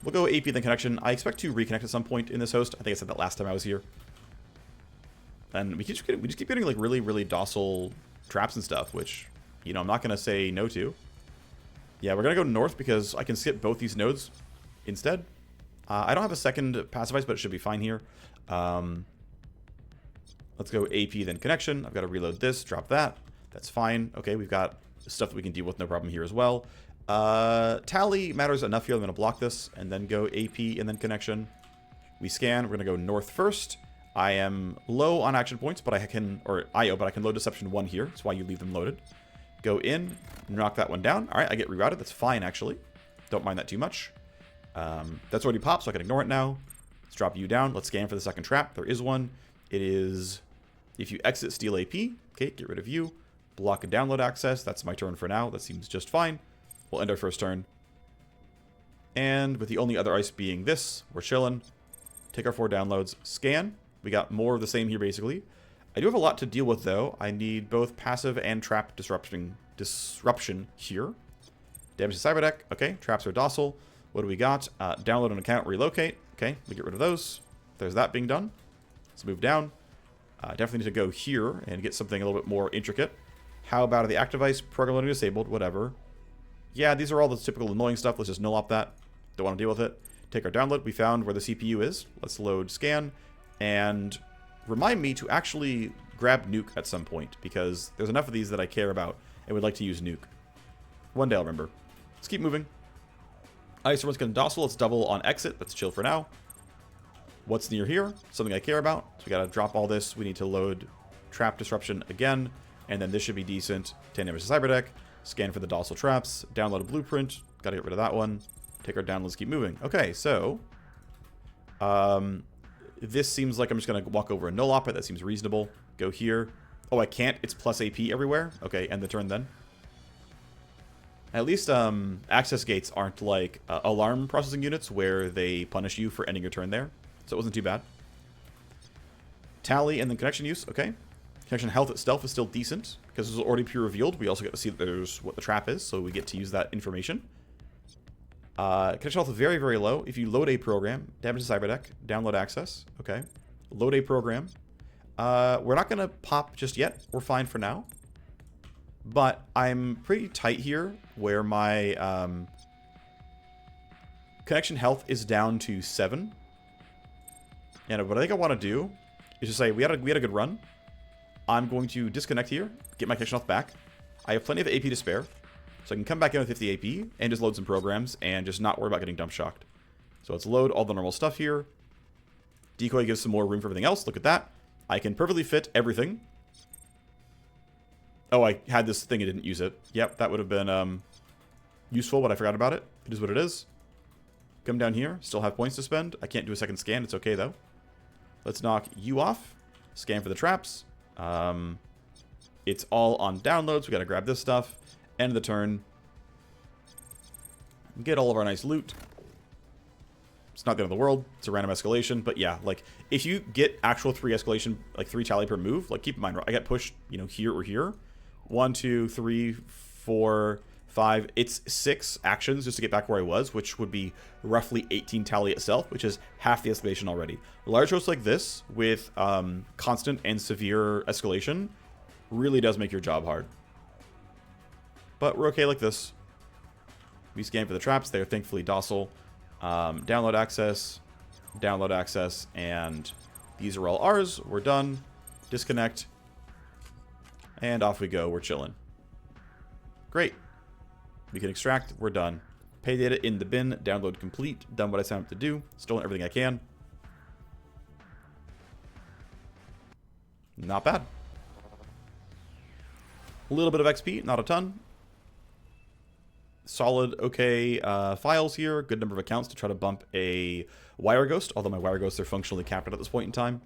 We'll go AP then connection. I expect to reconnect at some point in this host. I think I said that last time I was here. And we just keep getting like really docile traps and stuff, which, you know, I'm not going to say no to. Yeah, we're going to go north because I can skip both these nodes instead. I don't have a second pacifice, but it should be fine here. Let's go AP then connection. I've got to reload this, drop that. That's fine. Okay, we've got stuff that we can deal with, no problem here as well. Tally matters enough here. I'm going to block this and then go AP and then connection. We scan. We're going to go north first. I am low on action points, but I can, or IO, but I can load Deception 1 here. That's why you leave them loaded. Go in, knock that one down. All right, I get rerouted. That's fine, actually. Don't mind that too much. That's already popped, so I can ignore it now. Let's drop you down. Let's scan for the second trap. There is one. It is, if you exit, steal AP. Okay, get rid of you. Block and download access. That's my turn for now. That seems just fine. We'll end our first turn. And with the only other ice being this, we're chilling. Take our 4 downloads. Scan. We got more of the same here, basically. I do have a lot to deal with, though. I need both passive and trap disruption here. Damage to Cyberdeck. Okay, traps are docile. What do we got? Download an account, relocate. Okay, we get rid of those. There's that being done. Let's move down. Definitely need to go here and get something a little bit more intricate. How about the active ice? Program loading disabled, whatever. Yeah, these are all the typical annoying stuff. Let's just null-op that. Don't want to deal with it. Take our download. We found where the CPU is. Let's load scan. And remind me to actually grab nuke at some point, because there's enough of these that I care about and would like to use nuke. One day I'll remember. Let's keep moving. Ice, everyone's going to docile. Let's double on exit. Let's chill for now. What's near here? Something I care about. So we got to drop all this. We need to load trap disruption again. And then this should be decent. 10 damage to Cyberdeck. Scan for the docile traps. Download a blueprint. Got to get rid of that one. Take our downloads, keep moving. Okay, so this seems like I'm just going to walk over and null-op it. That seems reasonable. Go here. Oh, I can't. It's plus AP everywhere. Okay, end the turn then. At least access gates aren't like alarm processing units where they punish you for ending your turn there. So it wasn't too bad. Tally and then connection use. Okay. Connection health itself is still decent because it was already pre-revealed. We also get to see that there's what the trap is, so we get to use that information. Connection health is very low. If you load a program, damage to Cyberdeck, download access. Okay. Load a program. We're not going to pop just yet. We're fine for now. But I'm pretty tight here where my connection health is down to 7. And what I think I want to do is just say we had a good run. I'm going to disconnect here, get my connection health back. I have plenty of AP to spare, so I can come back in with 50 AP and just load some programs and just not worry about getting dump shocked. So let's load all the normal stuff here. Decoy gives some more room for everything else. Look at that. I can perfectly fit everything. Oh, I had this thing, I didn't use it. Yep, that would have been useful, but I forgot about it. It is what it is. Come down here, still have points to spend. I can't do a second scan, it's okay though. Let's knock you off. Scan for the traps. It's all on downloads. We gotta grab this stuff. End of the turn. Get all of our nice loot. It's not the end of the world. It's a random escalation. But yeah, like, if you get actual 3 escalation, like 3 tally per move, like, keep in mind, I got pushed, you know, here or here. 1, 2, 3, 4, 5. It's 6 actions just to get back where I was, which would be roughly 18 tally itself, which is half the escalation already. Large hosts like this, with constant and severe escalation, really does make your job hard. But we're okay like this. We scan for the traps. They're thankfully docile. Download access, and These are all ours. We're done. Disconnect. And off we go. We're chilling. Great. We can extract. We're done. Pay data in the bin. Download complete. Done what I signed up to do. Stolen everything I can. Not bad. A little bit of XP. Not a ton. Solid, okay files here. Good number of accounts to try to bump a wire ghost. Although my wire ghosts are functionally capped at this point in time.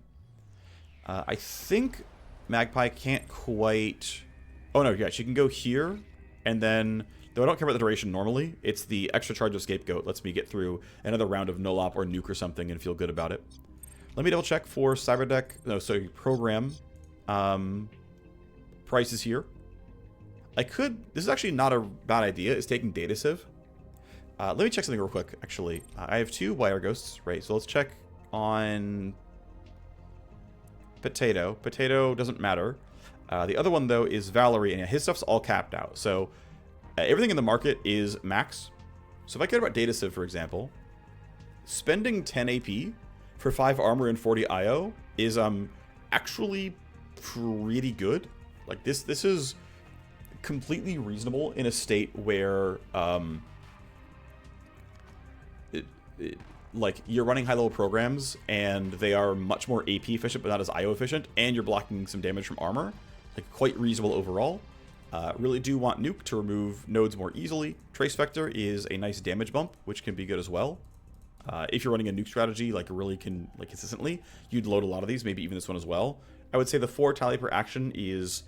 I think Magpie can't quite... Oh no, yeah, she can go here. And then, though I don't care about the duration normally, it's the extra charge of Scapegoat lets me get through another round of Null-Op or Nuke or something and feel good about it. Let me double check for Cyberdeck, no, sorry, program prices here. I could, this is actually not a bad idea, it's taking data sieve. Let me check something real quick, actually. I have 2 wire ghosts, right, so let's check on Potato. Potato doesn't matter. The other one, though, is Valerie, and his stuff's all capped out. So everything in the market is max. So if I care about data sieve, for example, spending 10 AP for 5 armor and 40 IO is actually pretty good. Like, this is completely reasonable in a state where like, you're running high-level programs, and they are much more AP efficient, but not as IO efficient, and you're blocking some damage from armor. Like, quite reasonable overall. Really do want Nuke to remove nodes more easily. Trace Vector is a nice damage bump, which can be good as well. If you're running a Nuke strategy, like, really can, like, consistently, you'd load a lot of these, maybe even this one as well. I would say the 4 tally per action is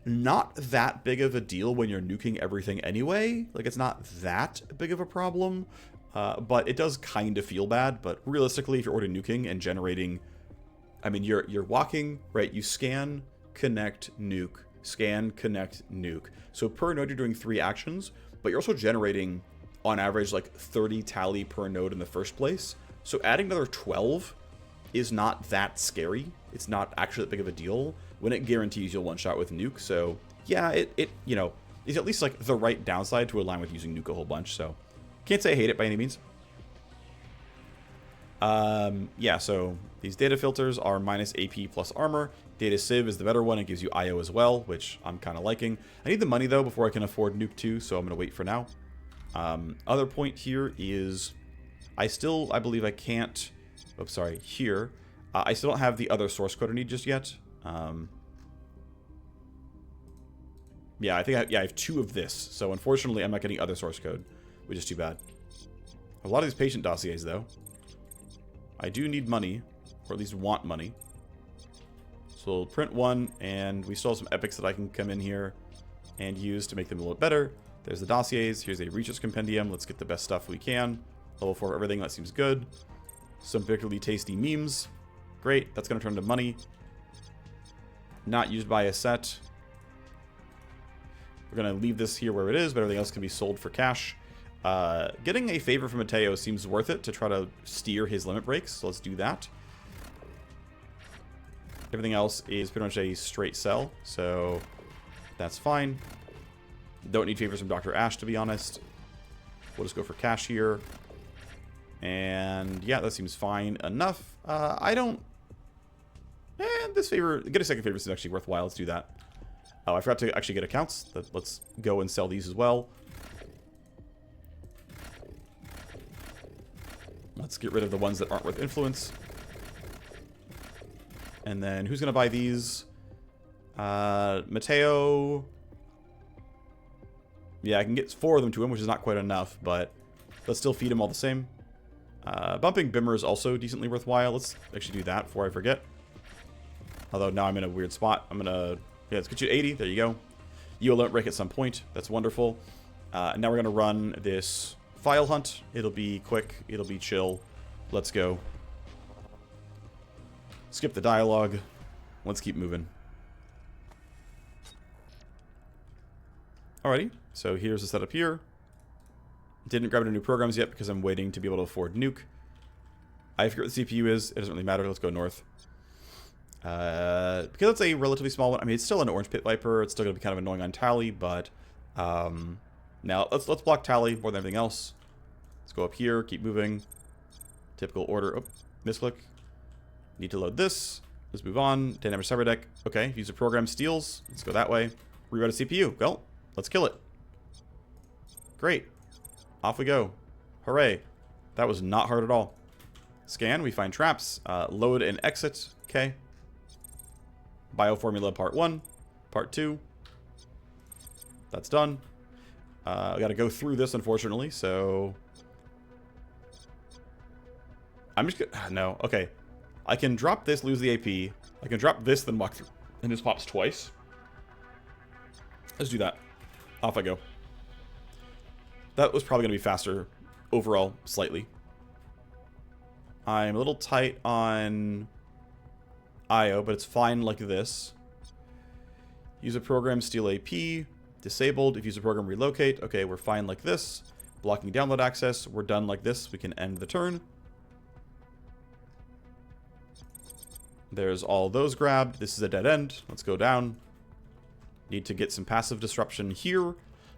not that big of a deal when you're nuking everything anyway. Like, it's not that big of a problem. But it does kind of feel bad. But realistically, if you're already nuking and generating... I mean, you're walking, right? You scan, connect, nuke. Scan, connect, nuke. So per node, you're doing 3 actions. But you're also generating, on average, like 30 tally per node in the first place. So adding another 12 is not that scary. It's not actually that big of a deal when it guarantees you'll one-shot with nuke. So yeah, it you know, is at least like the right downside to align with using nuke a whole bunch. So can't say I hate it by any means. Yeah, so these data filters are minus AP plus armor. Data sieve is the better one. It gives you IO as well, which I'm kind of liking. I need the money, though, before I can afford Nuke 2, so I'm going to wait for now. Other point here is I believe I can't... Oops, sorry, here. I still don't have the other source code I need just yet. Yeah, I think I have 2 of this, so unfortunately I'm not getting other source code, which is too bad. A lot of these patient dossiers, though. I do need money, or at least want money. So we'll print 1, and we still have some epics that I can come in here and use to make them a little bit better. There's the dossiers. Here's a research compendium. Let's get the best stuff we can. Level 4 everything. That seems good. Some particularly tasty memes. Great. That's going to turn into money. Not used by a set. We're going to leave this here where it is, but everything else can be sold for cash. Getting a favor from Mateo seems worth it to try to steer his limit breaks, so let's do that. Everything else is pretty much a straight sell, so that's fine. Don't need favors from Dr. Ash, to be honest. We'll just go for cash here. And yeah, that seems fine enough. I don't... this favor... Get a second favor is actually worthwhile. Let's do that. Oh, I forgot to actually get accounts. Let's go and sell these as well. Let's get rid of the ones that aren't worth influence. And then who's going to buy these? Mateo. Yeah, I can get 4 of them to him, which is not quite enough, but let's still feed him all the same. Bumping Bimmer is also decently worthwhile. Let's actually do that before I forget. Although now I'm in a weird spot. I'm going to... Yeah, let's get you 80. There you go. You will limit break at some point. That's wonderful. Now we're going to run this file hunt. It'll be quick. It'll be chill. Let's go. Skip the dialogue. Let's keep moving. Alrighty. So here's the setup here. Didn't grab any new programs yet because I'm waiting to be able to afford Nuke. I forget what the CPU is. It doesn't really matter. Let's go north. Because it's a relatively small one. I mean, it's still an Orange Pit Viper. It's still going to be kind of annoying on Tally, but now let's block Tally more than everything else. Let's go up here, keep moving. Typical order. Oh, misclick. Need to load this. Let's move on. 10 damage cyber deck. Okay, use a program steals. Let's go that way. Reroute a CPU. Well, let's kill it. Great. Off we go. Hooray. That was not hard at all. Scan. We find traps. Load and exit. Okay. Bioformula part 1. Part 2. That's done. I gotta go through this, unfortunately, so... I'm just gonna... No, okay. I can drop this, lose the AP. I can drop this, then walk through. And this pops twice. Let's do that. Off I go. That was probably gonna be faster overall, slightly. I'm a little tight on IO, but it's fine like this. Use a program, steal AP. Disabled. If you use a program, relocate. Okay, we're fine like this. Blocking download access. We're done like this. We can end the turn. There's all those grabbed. This is a dead end. Let's go down. Need to get some passive disruption here.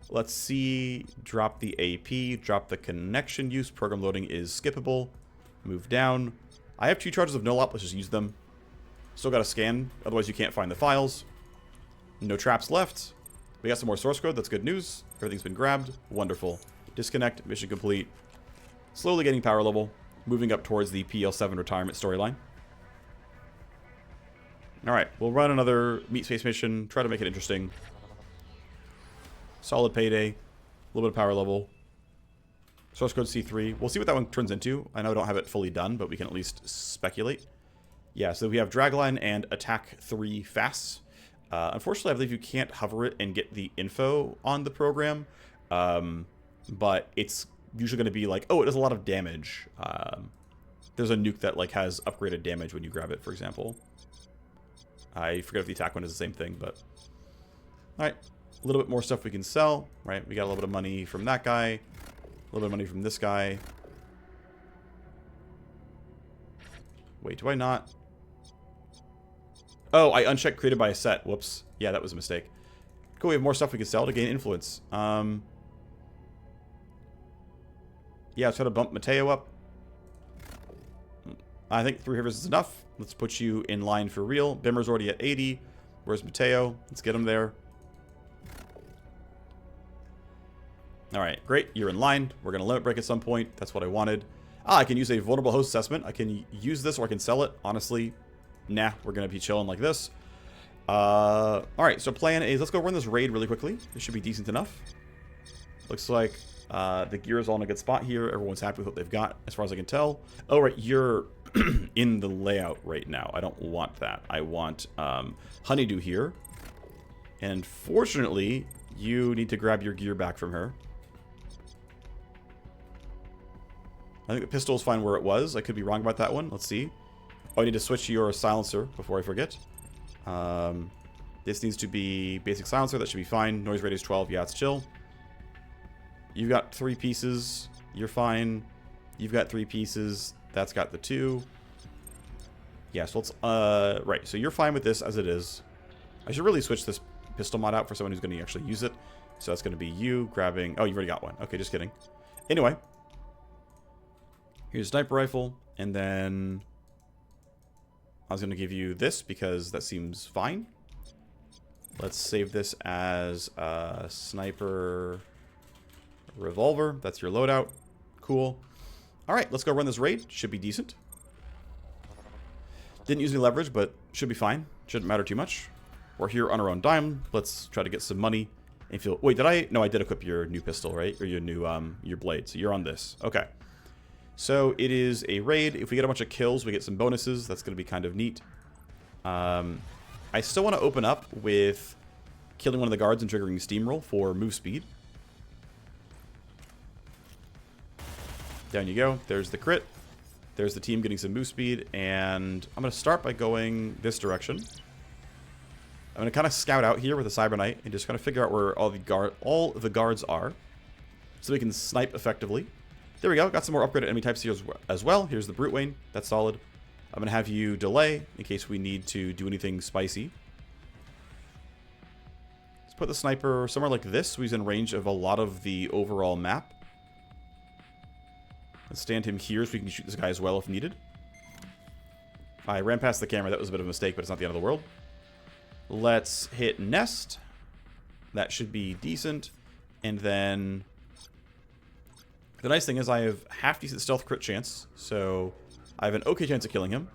Let's see. Drop the AP. Drop the connection use. Program loading is skippable. Move down. I have 2 charges of no op. Let's just use them. Still got to scan. Otherwise, you can't find the files. No traps left. We got some more source code. That's good news. Everything's been grabbed. Wonderful. Disconnect. Mission complete. Slowly getting power level. Moving up towards the PL7 retirement storyline. Alright. We'll run another meat space mission. Try to make it interesting. Solid payday. A little bit of power level. Source code C3. We'll see what that one turns into. I know I don't have it fully done, but we can at least speculate. Yeah, so we have dragline and attack 3 fasts. Unfortunately, I believe you can't hover it and get the info on the program, but it's usually going to be like, oh, it does a lot of damage. There's a nuke that like has upgraded damage when you grab it, for example. I forget if the attack one is the same thing, but... Alright, a little bit more stuff we can sell, right? We got a little bit of money from that guy, a little bit of money from this guy. Wait, do I not... Oh, I unchecked created by a set. Whoops. Yeah, that was a mistake. Cool, we have more stuff we can sell to gain influence. Yeah, let's try to bump Mateo up. I think 3 rivers is enough. Let's put you in line for real. Bimmer's already at 80. Where's Mateo? Let's get him there. Alright, great. You're in line. We're going to limit break at some point. That's what I wanted. I can use a vulnerable host assessment. I can use this or I can sell it. Honestly, nah, we're going to be chilling like this. Alright, so plan is let's go run this raid really quickly. This should be decent enough. Looks like the gear is all in a good spot here. Everyone's happy with what they've got, as far as I can tell. Oh, right, you're in the layout right now. I don't want that. I want Honeydew here. And fortunately, you need to grab your gear back from her. I think the pistol is fine where it was. I could be wrong about that one. Let's see. Oh, I need to switch your silencer before I forget. This needs to be basic silencer. That should be fine. Noise radius 12. Yeah, it's chill. You've got 3 pieces. You're fine. You've got 3 pieces. That's got the 2. Yeah, so let's... right, so you're fine with this as it is. I should really switch this pistol mod out for someone who's going to actually use it. So that's going to be you grabbing... Oh, you've already got one. Okay, just kidding. Anyway. Here's a sniper rifle. And then... I was going to give you this because that seems fine. Let's save this as a sniper revolver. That's your loadout. Cool. Alright, let's go run this raid. Should be decent. Didn't use any leverage, but should be fine. Shouldn't matter too much. We're here on our own dime. Let's try to get some money and feel... Wait, did I... No, I did equip your new pistol, right? Or your new, your blade. So you're on this. Okay. So it is a raid. If we get a bunch of kills, we get some bonuses. That's going to be kind of neat. I still want to open up with killing one of the guards and triggering steamroll for move speed. Down you go. There's the crit. There's the team getting some move speed. And I'm going to start by going this direction. I'm going to kind of scout out here with a Cyber Knight and just kind of figure out where all the guards are, so we can snipe effectively. There we go. Got some more upgraded enemy types here as well. Here's the Brute Wayne. That's solid. I'm going to have you delay in case we need to do anything spicy. Let's put the sniper somewhere like this, so he's in range of a lot of the overall map. Let's stand him here so we can shoot this guy as well if needed. I ran past the camera. That was a bit of a mistake, but it's not the end of the world. Let's hit nest. That should be decent. And then the nice thing is I have half decent stealth crit chance, so I have an okay chance of killing him.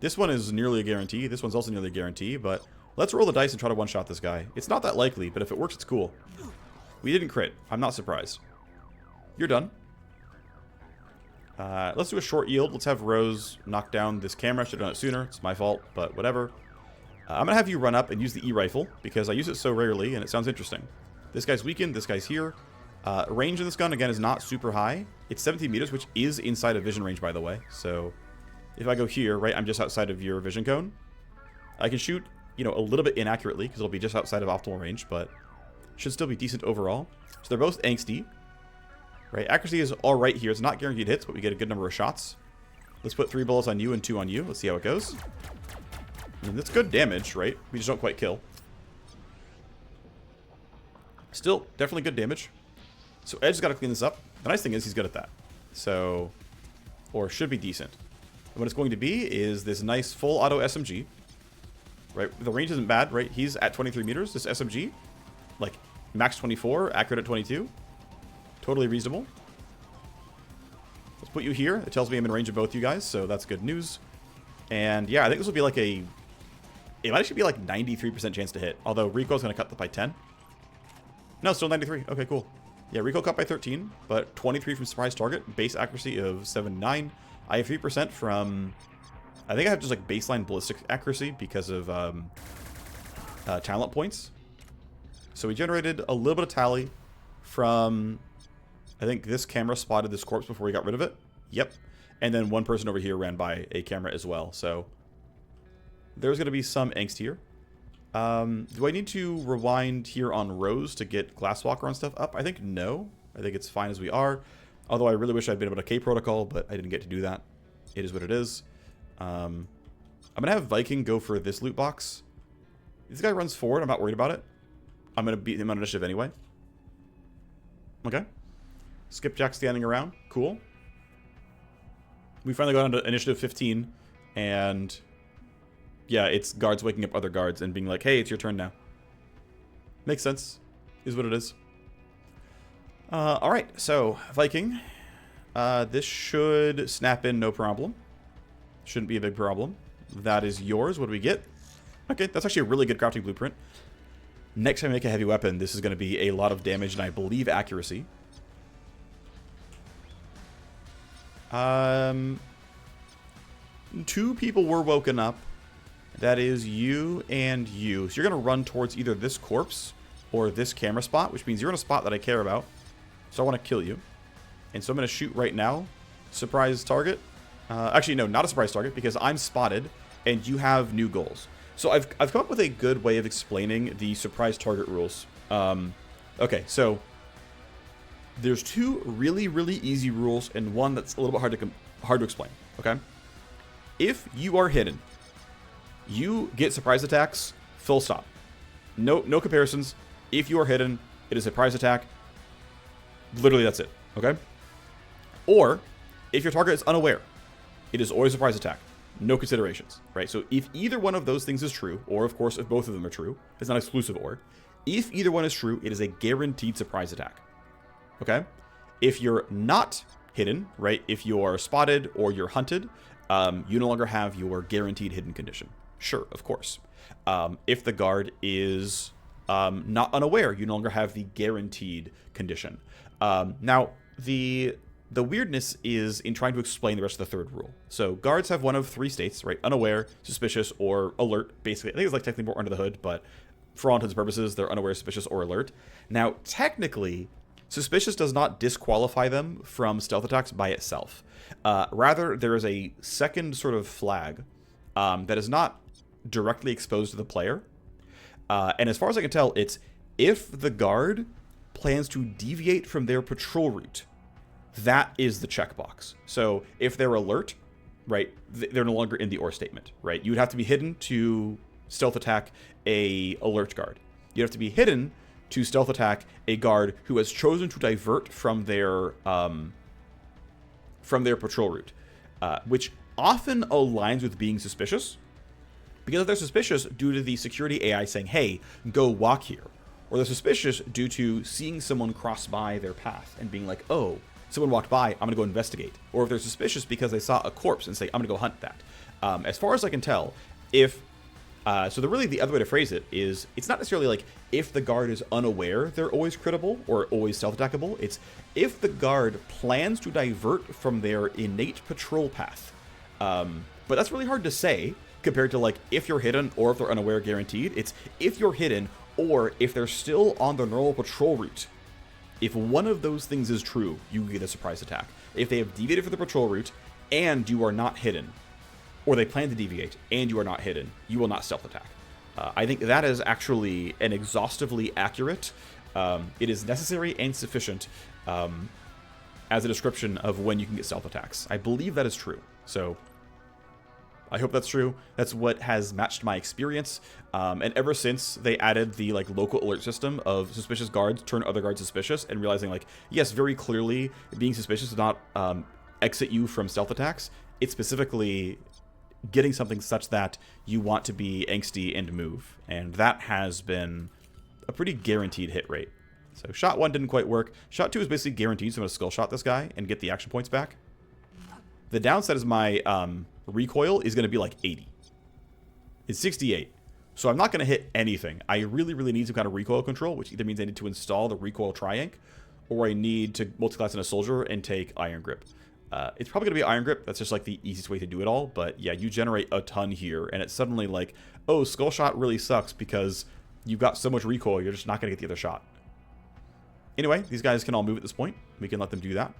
This one is nearly a guarantee. This one's also nearly a guarantee, but let's roll the dice and try to one-shot this guy. It's not that likely, but if it works, it's cool. We didn't crit. I'm not surprised. You're done. Let's do a short yield. Let's have Rose knock down this camera. I should have done it sooner. It's my fault, but whatever. I'm going to have you run up and use the E-rifle, because I use it so rarely, and it sounds interesting. This guy's weakened. This guy's here. Range in this gun, again, is not super high. It's 17 meters, which is inside of vision range, by the way. So if I go here, right, I'm just outside of your vision cone. I can shoot, you know, a little bit inaccurately, because it'll be just outside of optimal range, but should still be decent overall. So they're both angsty. Right, accuracy is all right here. It's not guaranteed hits, but we get a good number of shots. Let's put 3 bullets on you and 2 on you. Let's see how it goes. And that's good damage, right? We just don't quite kill. Still, definitely good damage. So Edge's got to clean this up. The nice thing is he's good at that. So, or should be decent. And what it's going to be is this nice full auto SMG. Right, the range isn't bad, right? He's at 23 meters. This SMG, like max 24, accurate at 22. Totally reasonable. Let's put you here. It tells me I'm in range of both you guys, so that's good news. And yeah, I think this will be like a... It might actually be like 93% chance to hit. Although recoil's going to cut that by 10. No, still 93. Okay, cool. Yeah, recoil cut by 13, but 23 from surprise target. Base accuracy of 79. I have 3% from... I think I have just like baseline ballistic accuracy because of talent points. So we generated a little bit of tally from... I think this camera spotted this corpse before we got rid of it. Yep. And then one person over here ran by a camera as well. So there's going to be some angst here. Do I need to rewind here on Rose to get Glasswalker on stuff up? I think no. I think it's fine as we are. Although I really wish I'd been able to K protocol, but I didn't get to do that. It is what it is. I'm going to have Viking go for this loot box. This guy runs forward. I'm not worried about it. I'm going to beat him on initiative anyway. Okay. Skipjack standing around. Cool. We finally got onto initiative 15. And yeah, it's guards waking up other guards and being like, hey, it's your turn now. Makes sense. Is what it is. Alright, so Viking. This should snap in no problem. Shouldn't be a big problem. That is yours. What do we get? Okay, that's actually a really good crafting blueprint. Next time I make a heavy weapon, this is going to be a lot of damage and I believe accuracy. Two people were woken up. That is you and you. So you're going to run towards either this corpse or this camera spot, which means you're in a spot that I care about. So I want to kill you. And so I'm going to shoot right now. Surprise target. Actually, no, not a surprise target because I'm spotted and you have new goals. So I've come up with a good way of explaining the surprise target rules. Okay, so there's two really, really easy rules and one that's a little bit hard to explain, okay? If you are hidden, you get surprise attacks, full stop. No comparisons. If you are hidden, it is a surprise attack. Literally, that's it, okay? Or, if your target is unaware, it is always a surprise attack. No considerations, right? So if either one of those things is true, or of course, if both of them are true, it's not exclusive or, if either one is true, it is a guaranteed surprise attack. Okay? If you're not hidden, right? If you're spotted or you're hunted, you no longer have your guaranteed hidden condition. Sure, of course. If the guard is not unaware, you no longer have the guaranteed condition. Now, the weirdness is in trying to explain the rest of the third rule. So guards have one of three states, right? Unaware, suspicious, or alert, basically. I think it's like technically more under the hood, but for all intents and purposes, they're unaware, suspicious, or alert. Now, technically, suspicious does not disqualify them from stealth attacks by itself. Rather, there is a second sort of flag that is not directly exposed to the player. And as far as I can tell, it's if the guard plans to deviate from their patrol route. That is the checkbox. So if they're alert, right, they're no longer in the or statement, right? You'd have to be hidden to stealth attack a alert guard. You'd have to be hidden to stealth attack a guard who has chosen to divert from their patrol route, which often aligns with being suspicious. Because if they're suspicious due to the security AI saying, hey, go walk here. Or they're suspicious due to seeing someone cross by their path and being like, oh, someone walked by, I'm going to go investigate. Or if they're suspicious because they saw a corpse and say, I'm going to go hunt that. As far as I can tell, if... so really the other way to phrase it is, it's not necessarily like if the guard is unaware, they're always crittable or always self-attackable. It's if the guard plans to divert from their innate patrol path. But that's really hard to say compared to like if you're hidden or if they're unaware guaranteed. It's if you're hidden or if they're still on their normal patrol route. If one of those things is true, you get a surprise attack. If they have deviated from the patrol route and you are not hidden, or they plan to deviate and you are not hidden, you will not stealth-attack. I think that is actually an exhaustively accurate, it is necessary and sufficient as a description of when you can get stealth-attacks. I believe that is true, so I hope that's true. That's what has matched my experience, and ever since they added the like local alert system of suspicious guards turn other guards suspicious, and realizing like, yes, very clearly being suspicious does not exit you from stealth attacks, it's specifically getting something such that you want to be angsty and move. And that has been a pretty guaranteed hit rate. So shot 1 didn't quite work. Shot 2 is basically guaranteed, so I'm going to skull shot this guy and get the action points back. The downside is my recoil is going to be like 80. It's 68. So I'm not going to hit anything. I really, really need some kind of recoil control, which either means I need to install the recoil triangle, or I need to multiclass in a soldier and take iron grip. It's probably going to be iron grip. That's just like the easiest way to do it all. But yeah, you generate a ton here. And it's suddenly like, oh, skull shot really sucks because you've got so much recoil. You're just not going to get the other shot. Anyway, these guys can all move at this point. We can let them do that.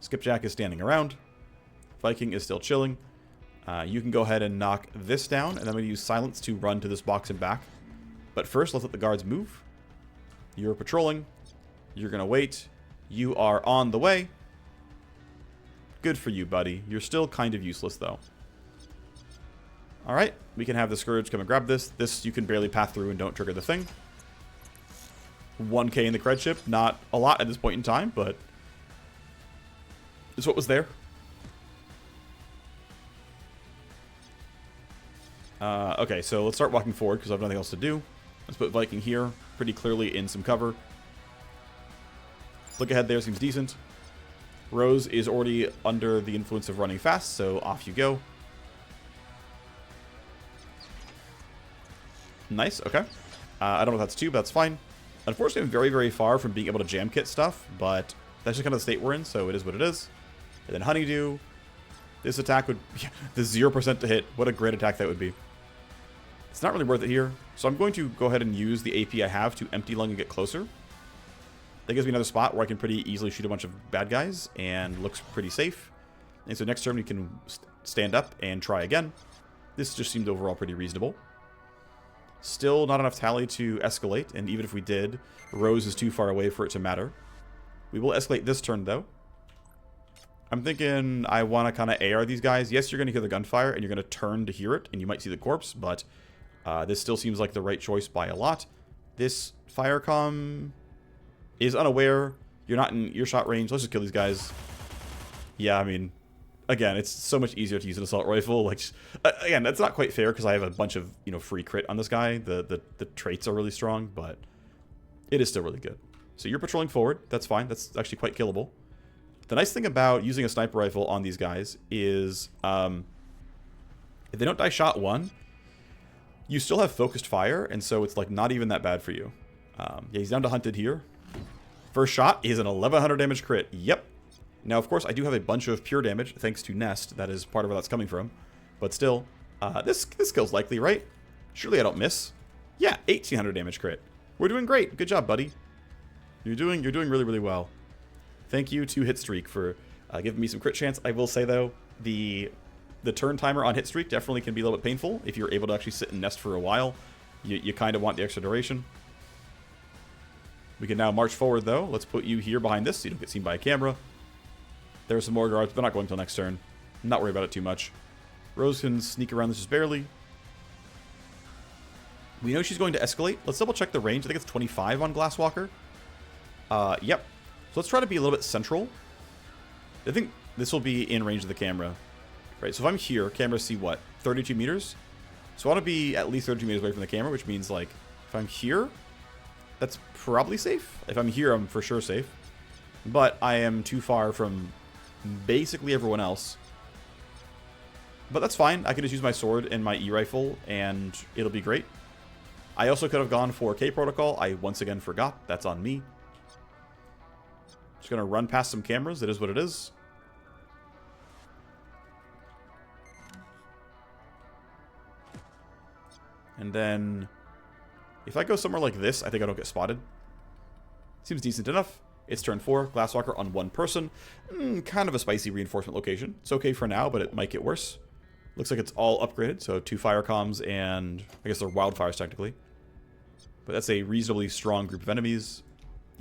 Skipjack is standing around. Viking is still chilling. You can go ahead and knock this down. And then I'm going to use silence to run to this box and back. But first, let's let the guards move. You're patrolling. You're going to wait. You are on the way. Good for you, buddy. You're still kind of useless, though. Alright, we can have the Scourge come and grab this. This you can barely path through and don't trigger the thing. 1k in the cred ship. Not a lot at this point in time, but it's what was there. Okay, so let's start walking forward because I have nothing else to do. Let's put Viking here, pretty clearly in some cover. Look ahead there seems decent. Rose is already under the influence of running fast, so off you go. Nice, okay. I don't know if that's 2, but that's fine. Unfortunately, I'm very, very far from being able to jam kit stuff, but that's just kind of the state we're in, so it is what it is. And then Honeydew. This attack would... the 0% to hit. What a great attack that would be. It's not really worth it here, so I'm going to go ahead and use the AP I have to empty lung and get closer. That gives me another spot where I can pretty easily shoot a bunch of bad guys and looks pretty safe. And so next turn we can stand up and try again. This just seemed overall pretty reasonable. Still not enough tally to escalate, and even if we did, Rose is too far away for it to matter. We will escalate this turn though. I'm thinking I want to kind of AR these guys. Yes, you're going to hear the gunfire and you're going to turn to hear it and you might see the corpse, but this still seems like the right choice by a lot. This Firecom is unaware. You're not in earshot range. Let's just kill these guys. Yeah, I mean, again, it's so much easier to use an assault rifle. Like, again, that's not quite fair because I have a bunch of, you know, free crit on this guy. The traits are really strong, but it is still really good. So you're patrolling forward. That's fine. That's actually quite killable. The nice thing about using a sniper rifle on these guys is if they don't die shot 1, you still have focused fire, and so it's like not even that bad for you. Yeah, he's down to hunted here. First shot is an 1100 damage crit. Yep. Now, of course, I do have a bunch of pure damage thanks to Nest. That is part of where that's coming from. But still, this kill's likely, right? Surely I don't miss. Yeah, 1800 damage crit. We're doing great. Good job, buddy. You're doing really, really well. Thank you to Hitstreak for giving me some crit chance. I will say, though, the turn timer on Hitstreak definitely can be a little bit painful if you're able to actually sit and nest for a while. You kind of want the extra duration. We can now march forward, though. Let's put you here behind this so you don't get seen by a camera. There are some more guards. They're not going until next turn. I'm not worried about it too much. Rose can sneak around this just barely. We know she's going to escalate. Let's double check the range. I think it's 25 on Glasswalker. Yep. So let's try to be a little bit central. I think this will be in range of the camera. Right, so if I'm here, cameras see what? 32 meters? So I want to be at least 32 meters away from the camera, which means, like, if I'm here, that's probably safe. If I'm here, I'm for sure safe. But I am too far from basically everyone else. But that's fine. I can just use my sword and my E-rifle, and it'll be great. I also could have gone for K protocol. I once again forgot. That's on me. Just going to run past some cameras. It is what it is. And then, if I go somewhere like this, I think I don't get spotted. Seems decent enough. It's turn 4, Glasswalker on one person. Kind of a spicy reinforcement location. It's okay for now, but it might get worse. Looks like it's all upgraded, so 2 fire comms and, I guess they're wildfires technically. But that's a reasonably strong group of enemies.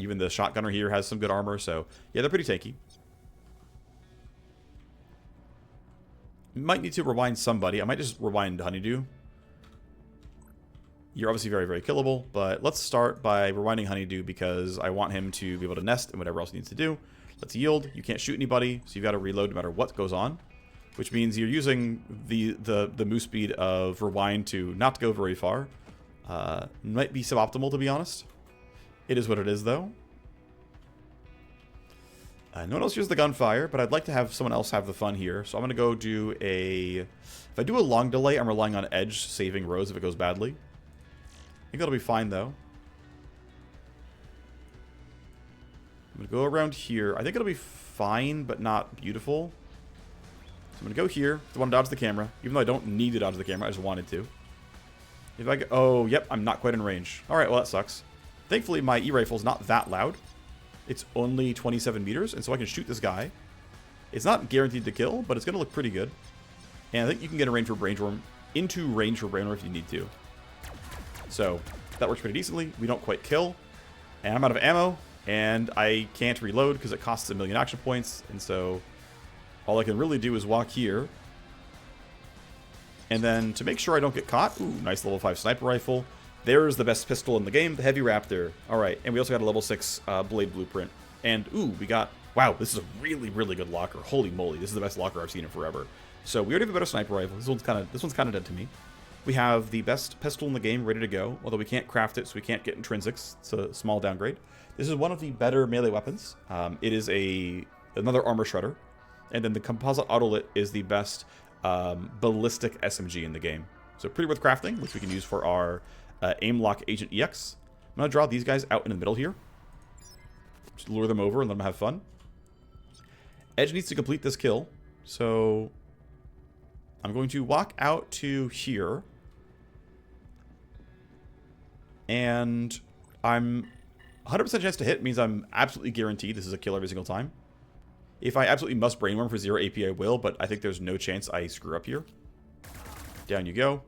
Even the shotgunner here has some good armor, so yeah, they're pretty tanky. Might need to rewind somebody. I might just rewind Honeydew. You're obviously very, very killable, but let's start by rewinding Honeydew because I want him to be able to nest and whatever else he needs to do. Let's yield. You can't shoot anybody, so you've got to reload no matter what goes on, which means you're using the move speed of rewind to not go very far. Might be suboptimal, to be honest. It is what it is, though. No one else uses the gunfire, but I'd like to have someone else have the fun here, so I'm going to go do a... If I do a long delay, I'm relying on Edge saving Rose if it goes badly. I think that'll be fine, though. I'm going to go around here. I think it'll be fine, but not beautiful. So I'm going to go here. I want to dodge the camera. Even though I don't need to dodge the camera, I just wanted to. If I go... Oh, yep, I'm not quite in range. Alright, well, that sucks. Thankfully, my E-rifle's not that loud. It's only 27 meters, and so I can shoot this guy. It's not guaranteed to kill, but it's going to look pretty good. And I think you can get into range for Brainworm if you need to. So, that works pretty decently. We don't quite kill. And I'm out of ammo. And I can't reload because it costs 1 million action points. And so, all I can really do is walk here. And then, to make sure I don't get caught... Ooh, nice level 5 sniper rifle. There's the best pistol in the game, the Heavy Raptor. Alright, and we also got a level 6 blade blueprint. And, ooh, we got... Wow, this is a really, really good locker. Holy moly, this is the best locker I've seen in forever. So, we already have a better sniper rifle. This one's kind of dead to me. We have the best pistol in the game ready to go, although we can't craft it, so we can't get intrinsics. It's a small downgrade. This is one of the better melee weapons. It is another armor shredder. And then the composite autolit is the best ballistic SMG in the game. So pretty worth crafting, which we can use for our aim lock agent EX. I'm going to draw these guys out in the middle here. Just lure them over and let them have fun. Edge needs to complete this kill, so I'm going to walk out to here. And I'm 100% chance to hit means I'm absolutely guaranteed this is a kill every single time. If I absolutely must Brainworm for 0 AP, I will, but I think there's no chance I screw up here. Down you go.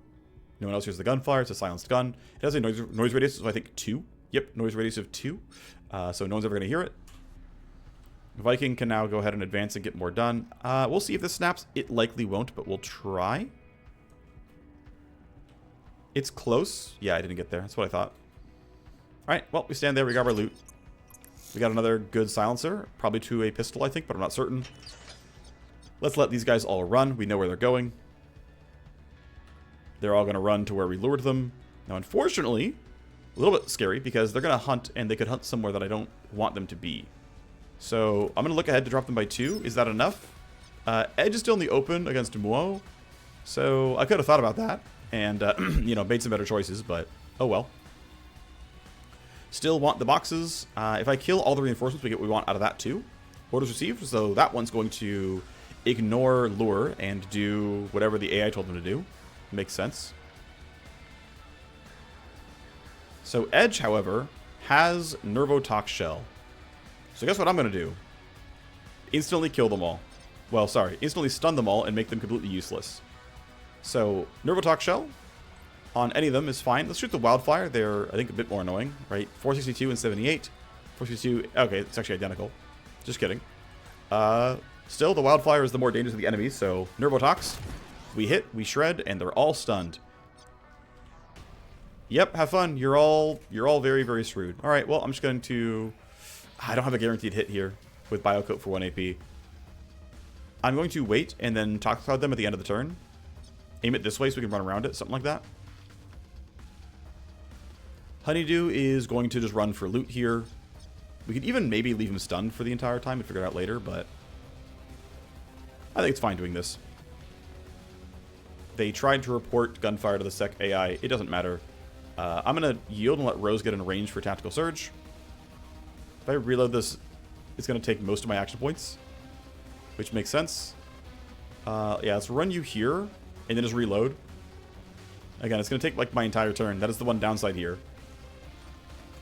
No one else hears the gunfire. It's a silenced gun. It has a noise radius of, I think, 2. Yep, noise radius of 2. So no one's ever going to hear it. Viking can now go ahead and advance and get more done. We'll see if this snaps. It likely won't, but we'll try. It's close. Yeah, I didn't get there. That's what I thought. Alright, well, we stand there. We got our loot. We got another good silencer. Probably to a pistol, I think, but I'm not certain. Let's let these guys all run. We know where they're going. They're all going to run to where we lured them. Now, unfortunately, a little bit scary because they're going to hunt, and they could hunt somewhere that I don't want them to be. So I'm going to look ahead to drop them by 2. Is that enough? Edge is still in the open against Muo. So I could have thought about that and, you know, made some better choices, but oh well. Still want the boxes. If I kill all the reinforcements, we get what we want out of that too. Orders received. So that one's going to ignore lure and do whatever the AI told them to do. Makes sense. So Edge, however, has Nervotox Shell. So guess what I'm going to do? Instantly kill them all. Well, sorry. Instantly stun them all and make them completely useless. So, Nervotox Shell on any of them is fine. Let's shoot the Wildfire. They're, I think, a bit more annoying, right? 462 and 78. 462... Okay, it's actually identical. Just kidding. Still, the Wildfire is the more dangerous of the enemies, so Nervotox. We hit, we shred, and they're all stunned. Yep, have fun. You're all very, very screwed. Alright, well, I'm just going to... I don't have a guaranteed hit here with Biocoat for 1 AP. I'm going to wait and then Tox Cloud them at the end of the turn. Aim it this way so we can run around it, something like that. Honeydew is going to just run for loot here. We could even maybe leave him stunned for the entire time and figure it out later, but I think it's fine doing this. They tried to report gunfire to the Sec AI. It doesn't matter. I'm going to yield and let Rose get in range for Tactical Surge. If I reload this, it's going to take most of my action points, which makes sense. Yeah, let's run you here and then just reload. Again, it's going to take like my entire turn. That is the one downside here.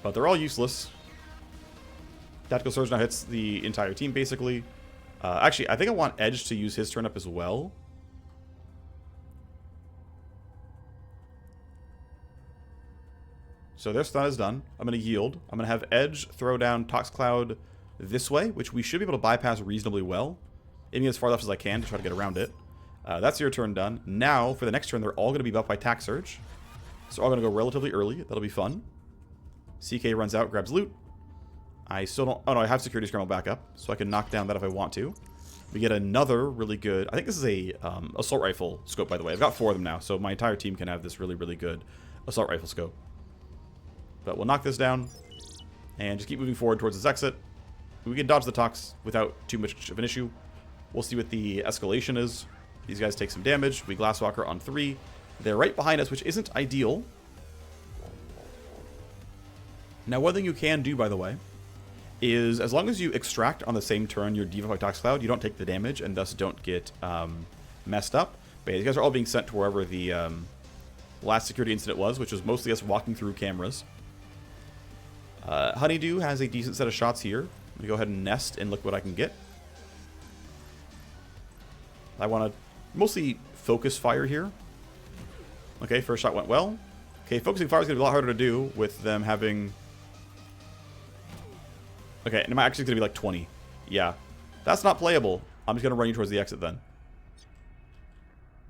But they're all useless. Tactical Surge now hits the entire team, basically. Actually, I think I want Edge to use his turn up as well. So their stun is done. I'm going to yield. I'm going to have Edge throw down Tox Cloud this way, which we should be able to bypass reasonably well. Aiming as far left as I can to try to get around it. That's your turn done. Now, for the next turn, they're all going to be buffed by Tac Surge. So they're all going to go relatively early. That'll be fun. CK runs out, grabs loot. I still don't... Oh, no, I have Security Scramble back up, so I can knock down that if I want to. We get another really good... I think this is a Assault Rifle scope, by the way. I've got 4 of them now, so my entire team can have this really, really good Assault Rifle scope. But we'll knock this down and just keep moving forward towards this exit. We can dodge the Tox without too much of an issue. We'll see what the escalation is. These guys take some damage. We Glasswalker on 3. They're right behind us, which isn't ideal. Now, one thing you can do, by the way, is as long as you extract on the same turn your debuff by Tox Cloud, you don't take the damage and thus don't get messed up. But yeah, these guys are all being sent to wherever the last security incident was, which was mostly us walking through cameras. Honeydew has a decent set of shots here. I'm going to go ahead and nest and look what I can get. I want to mostly focus fire here. Okay, first shot went well. Okay, focusing fire is going to be a lot harder to do with them having... Okay, and my actually going to be like 20. Yeah, that's not playable. I'm just going to run you towards the exit then.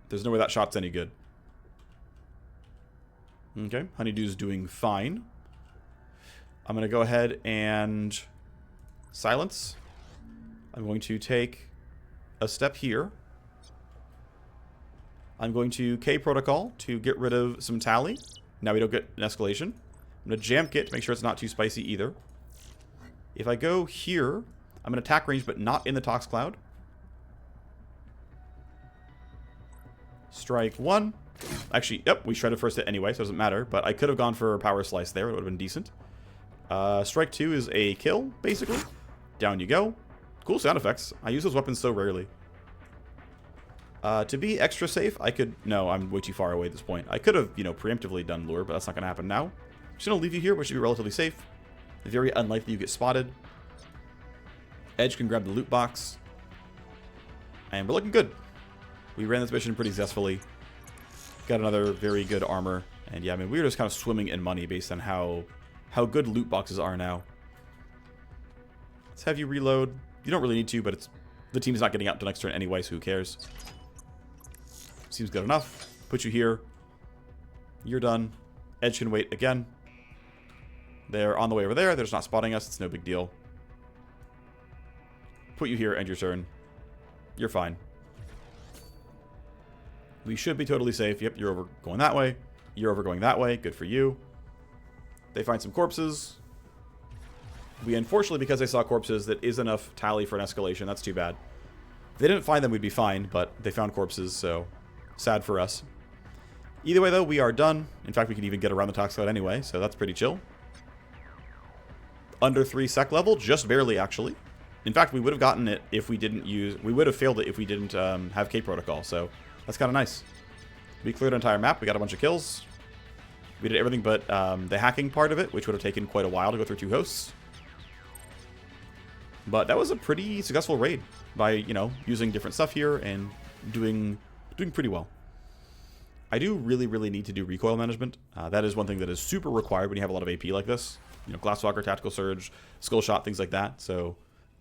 There's no way that shot's any good. Okay, Honeydew's doing fine. I'm going to go ahead and silence. I'm going to take a step here. I'm going to K Protocol to get rid of some tally. Now we don't get an escalation. I'm going to jam kit to make sure it's not too spicy either. If I go here, I'm going to attack range, but not in the Tox Cloud. Strike 1. Actually, yep, we shredded first hit anyway, so it doesn't matter. But I could have gone for a power slice there. It would have been decent. Strike 2 is a kill, basically. Down you go. Cool sound effects. I use those weapons so rarely. To be extra safe, I could... No, I'm way too far away at this point. I could have, you know, preemptively done lure, but that's not going to happen now. I'm just going to leave you here, which should be relatively safe. Very unlikely you get spotted. Edge can grab the loot box. And we're looking good. We ran this mission pretty successfully. Got another very good armor. And yeah, I mean, we were just kind of swimming in money based on how good loot boxes are now. Let's have you reload. You don't really need to, but it's the team's not getting out until next turn anyway, so who cares? Seems good enough. Put you here. You're done. Edge can wait again. They're on the way over there. They're just not spotting us. It's no big deal. Put you here, end your turn. You're fine. We should be totally safe. Yep, you're over going that way. You're over going that way. Good for you. They find some corpses. We, unfortunately, because they saw corpses, that is enough tally for an escalation. That's too bad. If they didn't find them, we'd be fine, but they found corpses, so sad for us. Either way, though, we are done. In fact, we can even get around the Tox Cloud anyway, so that's pretty chill. Under 3 sec level, just barely, actually. In fact, we would have gotten it if we didn't use... We would have failed it if we didn't have K Protocol, so that's kind of nice. We cleared an entire map. We got a bunch of kills. We did everything but the hacking part of it, which would have taken quite a while to go through 2 hosts. But that was a pretty successful raid by, you know, using different stuff here and doing pretty well. I do really, really need to do recoil management. That is one thing that is super required when you have a lot of AP like this. You know, Glasswalker, Tactical Surge, Skull Shot, things like that. So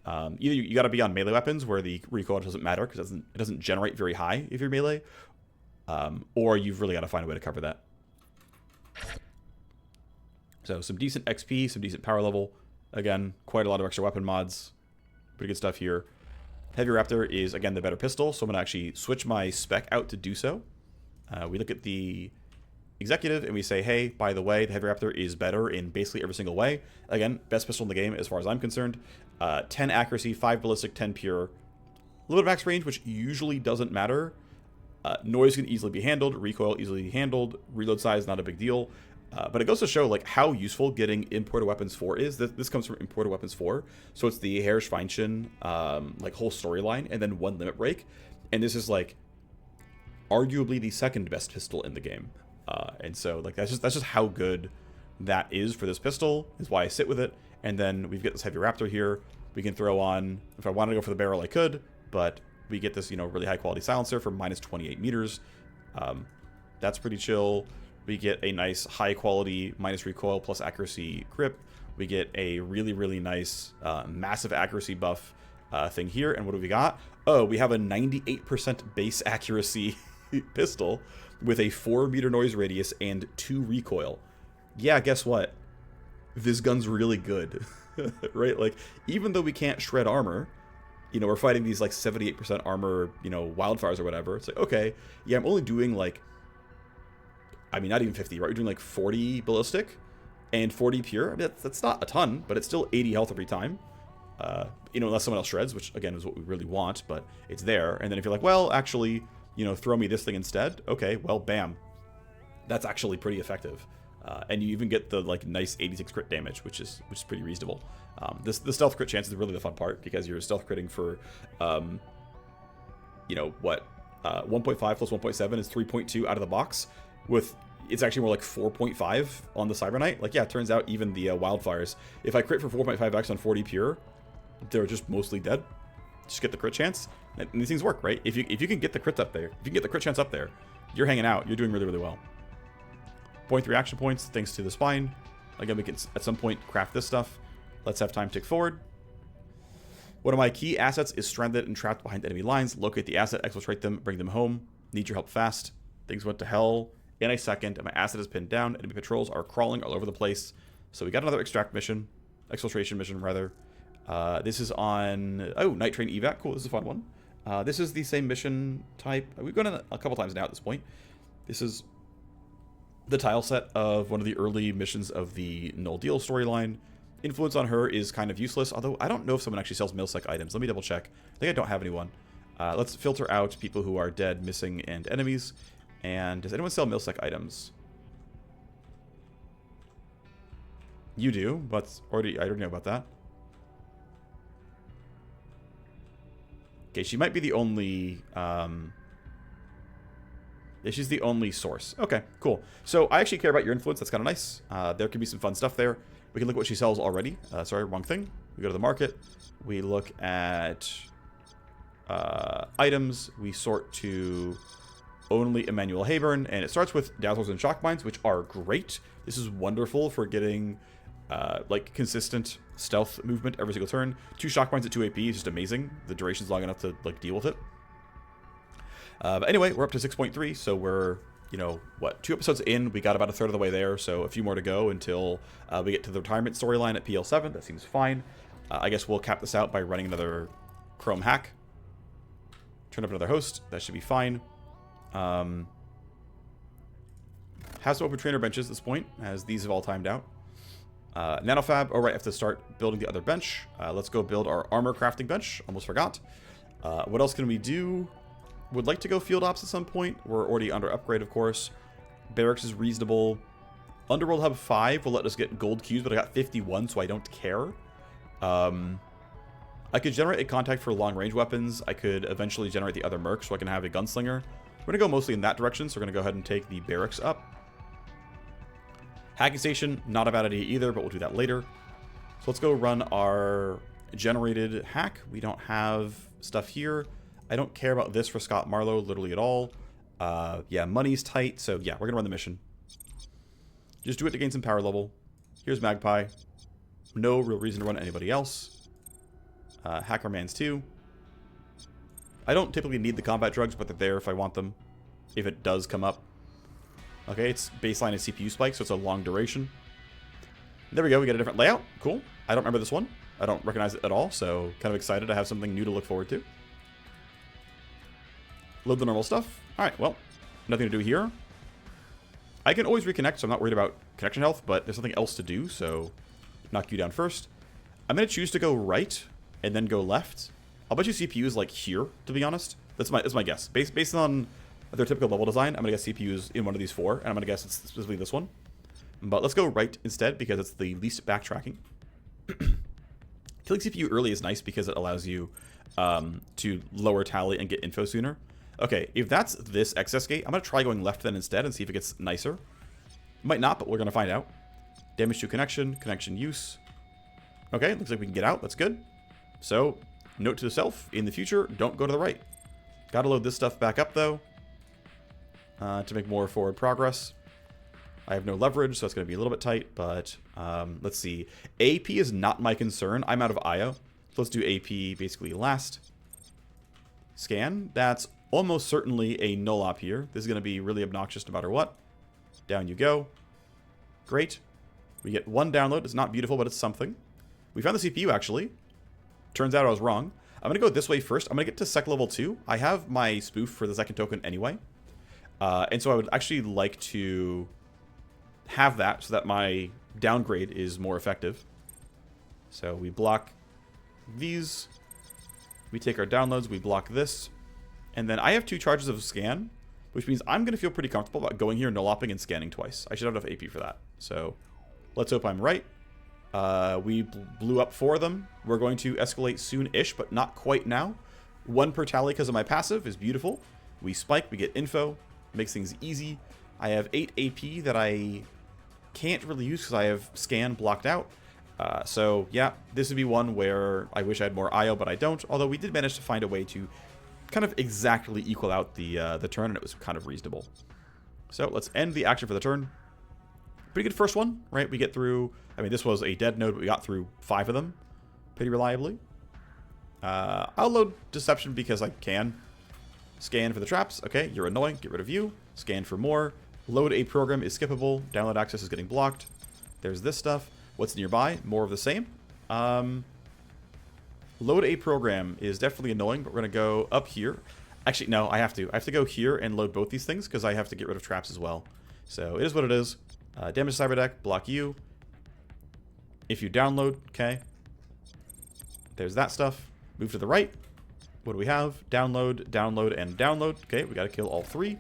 either you got to be on melee weapons where the recoil doesn't matter because it doesn't generate very high if you're melee, or you've really got to find a way to cover that. So some decent XP, some decent power level. Again, quite a lot of extra weapon mods. Pretty good stuff here. Heavy Raptor is, again, the better pistol, so I'm going to actually switch my spec out to do so. We look at the executive and we say, hey, by the way, the Heavy Raptor is better in basically every single way. Again, best pistol in the game as far as I'm concerned. 10 accuracy, 5 ballistic, 10 pure. A little bit of max range, which usually doesn't matter. Noise can easily be handled, recoil easily handled, reload size not a big deal. But it goes to show like how useful getting imported weapons 4 is. This comes from imported weapons 4, so it's the Herr Schweinchen like whole storyline, and then 1 limit break, and this is like arguably the second best pistol in the game. And so like that's just how good that is for this pistol. Is why I sit with it. And then we've got this Heavy Raptor here. We can throw on, if I wanted to go for the barrel, I could, but we get this, you know, really high quality silencer for minus 28 meters. That's pretty chill. We get a nice high quality minus recoil plus accuracy grip. We get a really, really nice massive accuracy buff thing here. And what do we got? Oh, we have a 98% base accuracy pistol with a 4-meter noise radius and 2 recoil. Yeah, guess what? This gun's really good, right? Like, even though we can't shred armor, you know, we're fighting these like 78% armor, you know, wildfires or whatever. It's like, okay, yeah, I'm only doing like, I mean, not even 50, right? We're doing like 40 ballistic and 40 pure. I mean, that's not a ton, but it's still 80 health every time. You know, unless someone else shreds, which again is what we really want, but it's there. And then if you're like, well, actually, you know, throw me this thing instead. Okay, well, bam. That's actually pretty effective. And you even get the like nice 86 crit damage, which is pretty reasonable. The stealth crit chance is really the fun part, because you're stealth critting for, you know, what, 1.5 plus 1.7 is 3.2 out of the box. With it's actually more like 4.5 on the Cyber Knight. Like, yeah, it turns out even the wildfires, if I crit for 4.5x on 40 pure, they're just mostly dead. Just get the crit chance, and these things work, right? If you can get the crit up there, if you can get the crit chance up there, you're hanging out. You're doing really, really well. 0.3 action points thanks to the spine. Again, we can at some point craft this stuff. Let's have time tick forward. One of my key assets is stranded and trapped behind enemy lines. Locate the asset, exfiltrate them, bring them home. Need your help fast. Things went to hell in a second, and my asset is pinned down. Enemy patrols are crawling all over the place. So we got another extract mission, exfiltration mission rather. This is on, oh, Night Train evac. Cool, this is a fun one. This is the same mission type. We've gone in a couple times now at this point. This is the tile set of one of the early missions of the Null Deal storyline. Influence on her is kind of useless, although I don't know if someone actually sells milsec items. Let me double check. I think I don't have anyone. Let's filter out people who are dead, missing, and enemies. And does anyone sell milsec items? You do, but I already know about that. Okay, she might be the only... yeah, she's the only source. Okay, cool. So I actually care about your influence. That's kind of nice. There could be some fun stuff there. We can look at what she sells already. Sorry, wrong thing. We go to the market. We look at items. We sort to only Emmanuel Hayburn. And it starts with Dazzlers and Shock Mines, which are great. This is wonderful for getting like consistent stealth movement every single turn. 2 Shock Mines at 2 AP is just amazing. The duration's long enough to like deal with it. But anyway, we're up to 6.3, so we're, you know, what, 2 episodes in, we got about a third of the way there, so a few more to go until we get to the retirement storyline at PL7. That seems fine. I guess we'll cap this out by running another Chrome hack. Turn up another host. That should be fine. Has to open trainer benches at this point, as these have all timed out. Nanofab. Oh, right, I have to start building the other bench. Let's go build our armor crafting bench. Almost forgot. What else can we do? Would like to go field ops at some point. We're already under upgrade, of course. Barracks is reasonable. Underworld Hub 5 will let us get gold cubes, but I got 51, so I don't care. I could generate a contact for long-range weapons. I could eventually generate the other merc, so I can have a gunslinger. We're going to go mostly in that direction, so we're going to go ahead and take the barracks up. Hacking station, not a bad idea either, but we'll do that later. So let's go run our generated hack. We don't have stuff here. I don't care about this for Scott Marlowe literally at all. Yeah, money's tight, so yeah, we're going to run the mission. Just do it to gain some power level. Here's Magpie. No real reason to run anybody else. Hacker Mans 2. I don't typically need the combat drugs, but they're there if I want them. If it does come up. Okay, it's baseline is CPU spike, so it's a long duration. There we go, we get a different layout. Cool. I don't remember this one. I don't recognize it at all, so kind of excited to have something new to look forward to. Load the normal stuff. All right, well, nothing to do here. I can always reconnect, so I'm not worried about connection health, but there's something else to do, so knock you down first. I'm going to choose to go right and then go left. I'll bet you CPU is like here, to be honest. That's my guess. Based on their typical level design, I'm going to guess CPU is in one of these 4, and I'm going to guess it's specifically this one. But let's go right instead because it's the least backtracking. Killing CPU early is nice because it allows you to lower tally and get info sooner. Okay, if that's this excess gate, I'm going to try going left then instead and see if it gets nicer. Might not, but we're going to find out. Damage to connection, connection use. Okay, looks like we can get out. That's good. So, note to self, in the future, don't go to the right. Gotta load this stuff back up, though, to make more forward progress. I have no leverage, so it's going to be a little bit tight, but let's see. AP is not my concern. I'm out of IO. So let's do AP basically last. Scan. That's almost certainly a null op here. This is going to be really obnoxious no matter what. Down you go. Great. We get 1 download. It's not beautiful, but it's something. We found the CPU, actually. Turns out I was wrong. I'm going to go this way first. I'm going to get to sec level 2. I have my spoof for the second token anyway. And so I would actually like to have that so that my downgrade is more effective. So we block these. We take our downloads. We block this. And then I have 2 charges of scan, which means I'm going to feel pretty comfortable about going here, null-opping, and scanning twice. I should have enough AP for that. So let's hope I'm right. We blew up 4 of them. We're going to escalate soon-ish, but not quite now. 1 per tally because of my passive is beautiful. We spike, we get info. Makes things easy. I have 8 AP that I can't really use because I have scan blocked out. So yeah, this would be one where I wish I had more IO, but I don't. Although we did manage to find a way to kind of exactly equal out the turn, and it was kind of reasonable. So let's end the action for the turn. Pretty good first one, right? We get through, I mean, this was a dead node, but we got through 5 of them pretty reliably. I'll load Deception because I can. Scan for the traps. Okay, you're annoying. Get rid of you. Scan for more. Load a program is skippable. Download access is getting blocked. There's this stuff. What's nearby? More of the same. Load a program is definitely annoying, but we're going to go up here. Actually, no, I have to. I have to go here and load both these things because I have to get rid of traps as well. So it is what it is. Damage cyber deck, block you. If you download, okay. There's that stuff. Move to the right. What do we have? Download, download, and download. Okay, we got to kill all 3.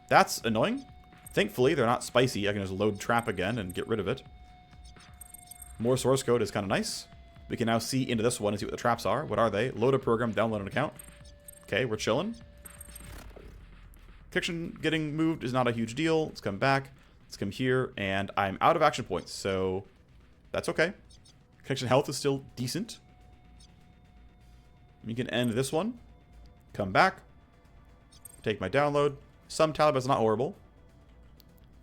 That's annoying. Thankfully, they're not spicy. I can just load trap again and get rid of it. More source code is kind of nice. We can now see into this one and see what the traps are. What are they? Load a program, download an account. Okay, we're chilling. Connection getting moved is not a huge deal. Let's come back. Let's come here. And I'm out of action points, so that's okay. Connection health is still decent. We can end this one. Come back. Take my download. Some tally, but it's not horrible.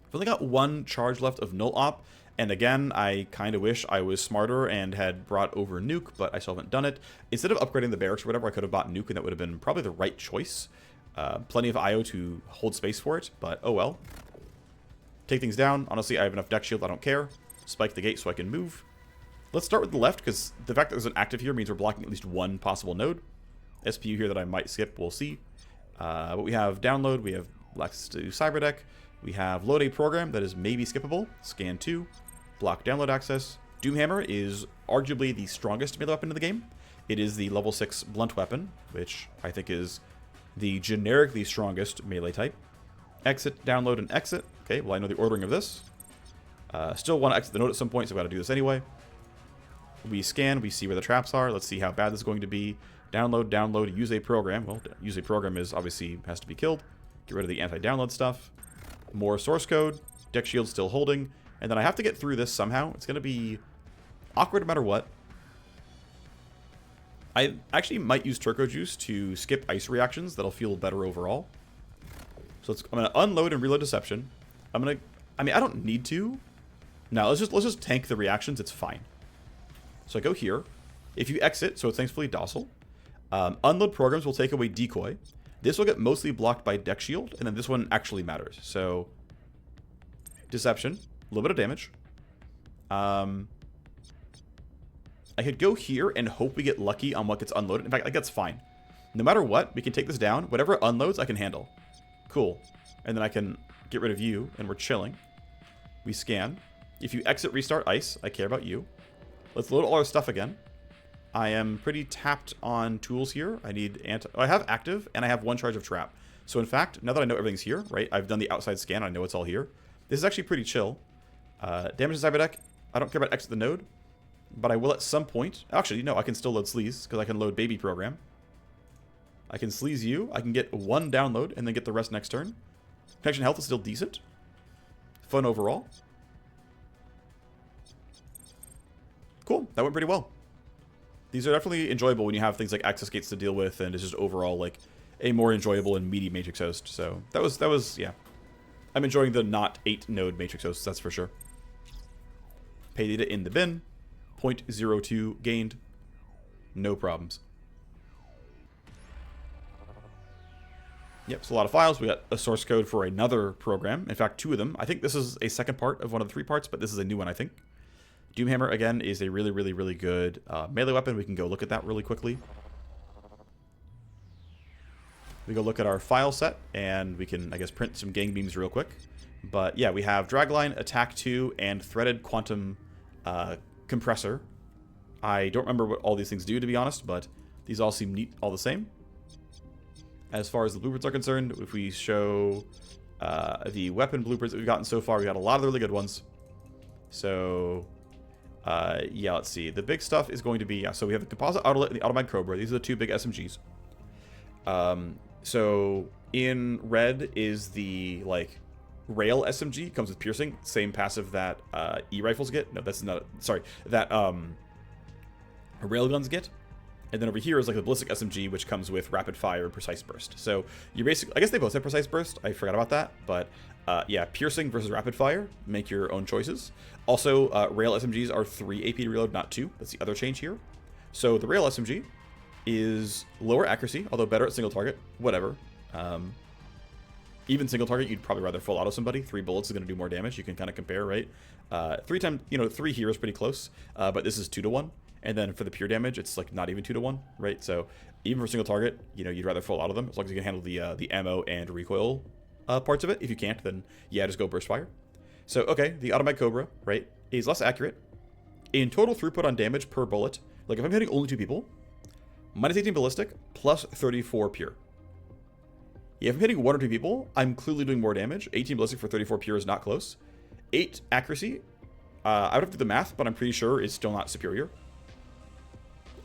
I've only got 1 charge left of null op. And again, I kind of wish I was smarter and had brought over nuke, but I still haven't done it. Instead of upgrading the barracks or whatever, I could have bought nuke, and that would have been probably the right choice. Plenty of IO to hold space for it, but oh well. Take things down. Honestly, I have enough deck shield. I don't care. Spike the gate so I can move. Let's start with the left, because the fact that there's an active here means we're blocking at least 1 possible node. SPU here that I might skip, we'll see. But we have download, we have access to cyberdeck, we have load a program that is maybe skippable, scan 2, block download access. Doomhammer is arguably the strongest melee weapon in the game. It is the level 6 blunt weapon, which I think is the generically strongest melee type. Exit, download, and exit. Okay, well I know the ordering of this. Still want to exit the node at some point, so I've got to do this anyway. We scan, we see where the traps are. Let's see how bad this is going to be. Download, download, use a program. Well, use a program is obviously has to be killed. Get rid of the anti-download stuff. More source code. Deck shield still holding. And then I have to get through this somehow. It's going to be awkward no matter what. I actually might use Turco Juice to skip ice reactions. That'll feel better overall. So I'm going to unload and reload Deception. I mean, I don't need to. No, let's just tank the reactions. It's fine. So I go here. If you exit, so it's thankfully docile. Unload programs will take away decoy. This will get mostly blocked by deck shield, and then this one actually matters. So Deception, a little bit of damage. I could go here and hope we get lucky on what gets unloaded. In fact, like that's fine. No matter what, we can take this down. Whatever it unloads, I can handle. Cool. And then I can get rid of you, and we're chilling. We scan. If you exit, restart ice, I care about you. Let's load all our stuff again. I am pretty tapped on tools here. I need I have active, and I have 1 charge of trap. So in fact, now that I know everything's here, right, I've done the outside scan, I know it's all here. This is actually pretty chill. Damage to cyberdeck. I don't care about exit the node, but I will at some point. Actually, no, I can still load sleaze, because I can load baby program. I can sleaze you. I can get 1 download, and then get the rest next turn. Connection health is still decent. Fun overall. Cool, that went pretty well. These are definitely enjoyable when you have things like access gates to deal with, and it's just overall like a more enjoyable and meaty matrix host. So that was yeah. I'm enjoying the not 8 node matrix hosts, that's for sure. Pay data in the bin. 0.02 gained. No problems. Yep, it's a lot of files. We got a source code for another program. In fact, 2 of them. I think this is a second part of one of the 3 parts, but this is a new one, I think. Doomhammer, again, is a really, really, really good melee weapon. We can go look at that really quickly. We go look at our file set, and we can, I guess, print some gang beams real quick. But yeah, we have Dragline, Attack 2, and Threaded Quantum Compressor. I don't remember what all these things do, to be honest, but these all seem neat all the same. As far as the blueprints are concerned, if we show the weapon blueprints that we've gotten so far, we got a lot of the really good ones. So yeah, let's see. The big stuff is going to be, yeah, so we have the Composite Autolit and the Automatic Cobra. These are the 2 big SMGs. So in red is the, like, Rail SMG. Comes with piercing. Same passive that E-rifles get. No, that's not, sorry. That railguns get. And then over here is like the Ballistic SMG, which comes with Rapid Fire and Precise Burst. So you basically, I guess they both have Precise Burst. I forgot about that. But yeah, Piercing versus Rapid Fire. Make your own choices. Also, Rail SMGs are 3 AP to reload, not 2. That's the other change here. So the Rail SMG is lower accuracy, although better at single target. Whatever. Even single target, you'd probably rather full auto somebody. 3 bullets is going to do more damage. You can kind of compare, right? 3 times, you know, 3 here is pretty close. But this is 2 to 1. And then for the pure damage, it's like not even 2 to 1, right? So even for single target, you know, you'd rather full auto them as long as you can handle the ammo and recoil parts of it. If you can't, then yeah, just go burst fire. So okay, the Automatic Cobra, right, is less accurate. In total throughput on damage per bullet, like if I'm hitting only 2 people, minus 18 ballistic, plus 34 pure. Yeah, if I'm hitting 1 or 2 people, I'm clearly doing more damage. 18 ballistic for 34 pure is not close. 8 accuracy, I would have to do the math, but I'm pretty sure it's still not superior.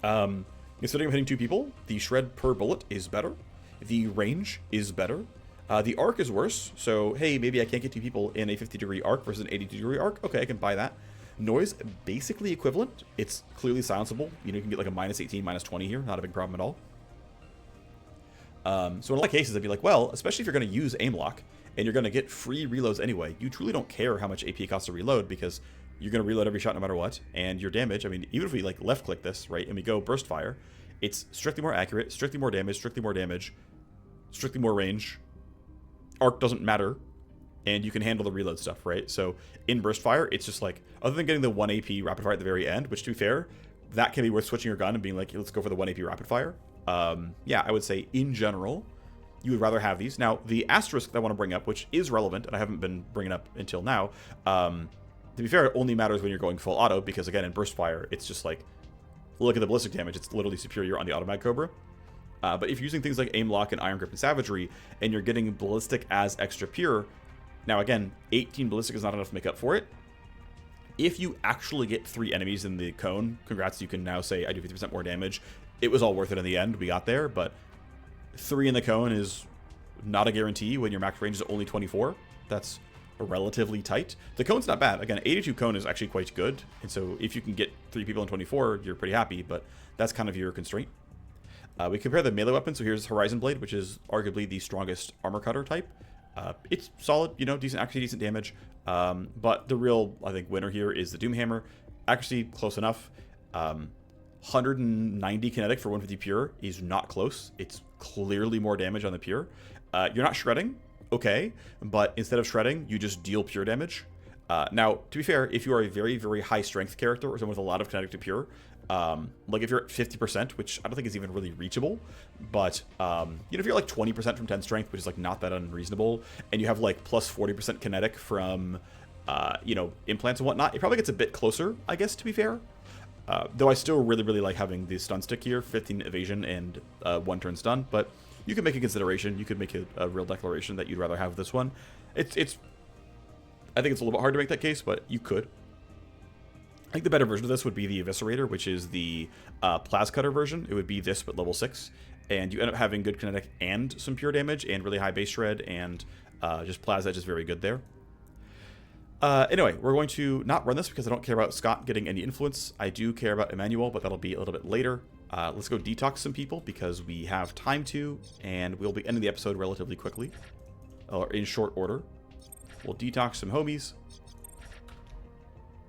Considering I'm hitting 2 people, the shred per bullet is better. The range is better. The arc is worse. So, hey, maybe I can't get 2 people in a 50-degree arc versus an 82-degree arc. Okay, I can buy that. Noise, basically equivalent. It's clearly silenceable. You know, you can get like a minus 18, minus 20 here. Not a big problem at all. So in a lot of cases, I'd be like, well, especially if you're going to use aim lock and you're going to get free reloads anyway, you truly don't care how much AP it costs to reload because you're going to reload every shot no matter what. And your damage, I mean, even if we like left click this, right, and we go burst fire, it's strictly more accurate, strictly more damage, strictly more damage, strictly more range. Arc doesn't matter. And you can handle the reload stuff, right? So in burst fire, it's just like, other than getting the 1 AP rapid fire at the very end, which to be fair, that can be worth switching your gun and being like, let's go for the 1 AP rapid fire. Yeah, I would say in general, you would rather have these. Now, the asterisk that I want to bring up, which is relevant, and I haven't been bringing up until now, to be fair, it only matters when you're going full auto, because again, in burst fire, it's just like, look at the ballistic damage, it's literally superior on the Automatic Cobra. But if you're using things like aim lock and iron grip and savagery, and you're getting ballistic as extra pure, now again, 18 ballistic is not enough to make up for it. If you actually get 3 enemies in the cone, congrats, you can now say, I do 50% more damage. It was all worth it in the end, we got there, but 3 in the cone is not a guarantee when your max range is only 24. That's relatively tight. The cone's not bad. Again, 82 cone is actually quite good, and so if you can get 3 people in 24, you're pretty happy, but that's kind of your constraint. We compare the melee weapon, so here's Horizon Blade, which is arguably the strongest armor cutter type. It's solid, you know, decent accuracy, decent damage, but the real, I think, winner here is the Doomhammer. Accuracy, close enough. 190 kinetic for 150 pure is not close. It's clearly more damage on the pure. You're not shredding, okay, but instead of shredding, you just deal pure damage. Now, to be fair, if you are a very, very high strength character or someone with a lot of kinetic to pure, Like if you're at 50%, which I don't think is even really reachable, but if you're like 20% from 10 strength, which is like not that unreasonable, and you have like plus 40% kinetic from implants and whatnot, it probably gets a bit closer, I guess, to be fair. Though I still really like having the stun stick here, 15 evasion and 1 turn stun, but you could make a consideration. You could make a real declaration that you'd rather have this one. I think it's a little bit hard to make that case, but you could. I think the better version of this would be the Eviscerator, which is the Plas Cutter version. It would be this, but level 6. And you end up having good kinetic and some pure damage and really high base shred, and just Plas Edge is very good there. Anyway, we're going to not run this because I don't care about Scott getting any influence. I do care about Emmanuel, but that'll be a little bit later. Let's go detox some people because we have time to, and we'll be ending the episode relatively quickly, or in short order. We'll detox some homies.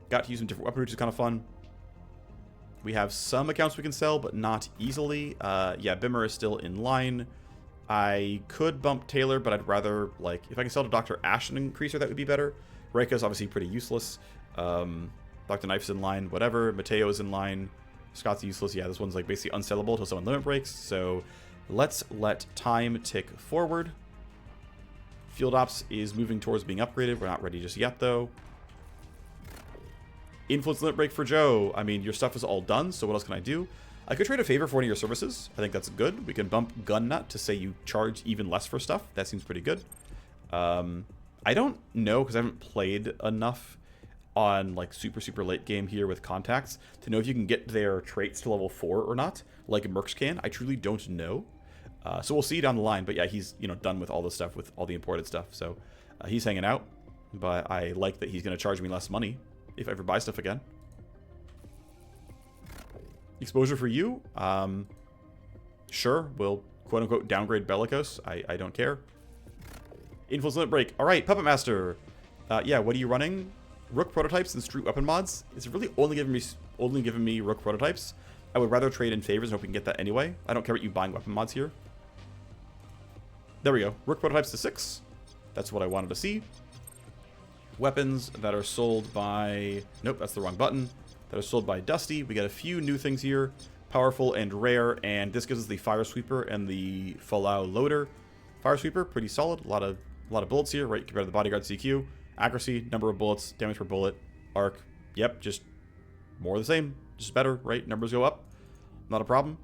Got to use some different weapons, which is kind of fun. We have some accounts we can sell, but not easily. Yeah, Bimmer is still in line. I could bump Taylor, but I'd rather, like, if I can sell to Dr. Ash and Increaser, that would be better. Reika's obviously pretty useless. Dr. Knife's in line, whatever. Mateo's in line. Scott's useless. Yeah, this one's like basically unsellable until someone limit breaks. So let's let time tick forward. Field Ops is moving towards being upgraded. We're not ready just yet, though. Influence limit break for Joe. I mean, your stuff is all done, so what else can I do? I could trade a favor for one of your services. I think that's good. We can bump Gun Nut to say you charge even less for stuff. That seems pretty good. I don't know, because I haven't played enough on like super late game here with contacts to know if you can get their traits to level 4 or not, like Mercs can. I truly don't know. So we'll see down the line. But yeah, he's done with all the stuff, with all the imported stuff. So he's hanging out. But I like that he's going to charge me less money if I ever buy stuff again. Exposure for you? Sure, we'll quote-unquote downgrade Bellicose. I don't care. Influence limit break. All right, Puppet Master. Yeah, what are you running? Rook prototypes and Street weapon mods. It's really only giving me Rook prototypes. I would rather trade in favors and hope we can get that anyway. I don't care about you buying weapon mods here. There we go. Rook prototypes to 6. That's what I wanted to see. Weapons that are sold by... Nope, that's the wrong button. That are sold by Dusty. We got a few new things here. Powerful and rare, and this gives us the Fire Sweeper and the Falau Loader. Fire Sweeper, pretty solid. A lot of bullets here, right? Compared to the Bodyguard CQ. Accuracy, number of bullets, damage per bullet, arc. Yep, just more of the same. Just better, right? Numbers go up. Not a problem.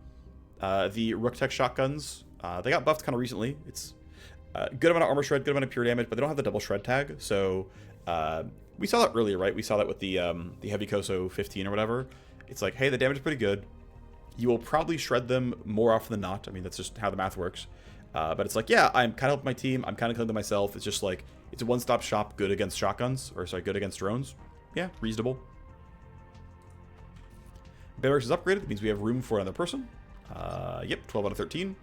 The Rook Tech shotguns, they got buffed kind of recently. It's good amount of armor shred, good amount of pure damage, but they don't have the double shred tag. So we saw that earlier, right? We saw that with the Heavy Koso 15 or whatever. It's like, hey, the damage is pretty good. You will probably shred them more often than not. I mean, that's just how the math works. But it's like, yeah, I'm kind of helping my team. I'm kind of killing them myself. It's just like, it's a one-stop shop, good against shotguns. Or, sorry, good against drones. Yeah, reasonable. Barracks is upgraded. That means we have room for another person. Yep, 12 out of 13.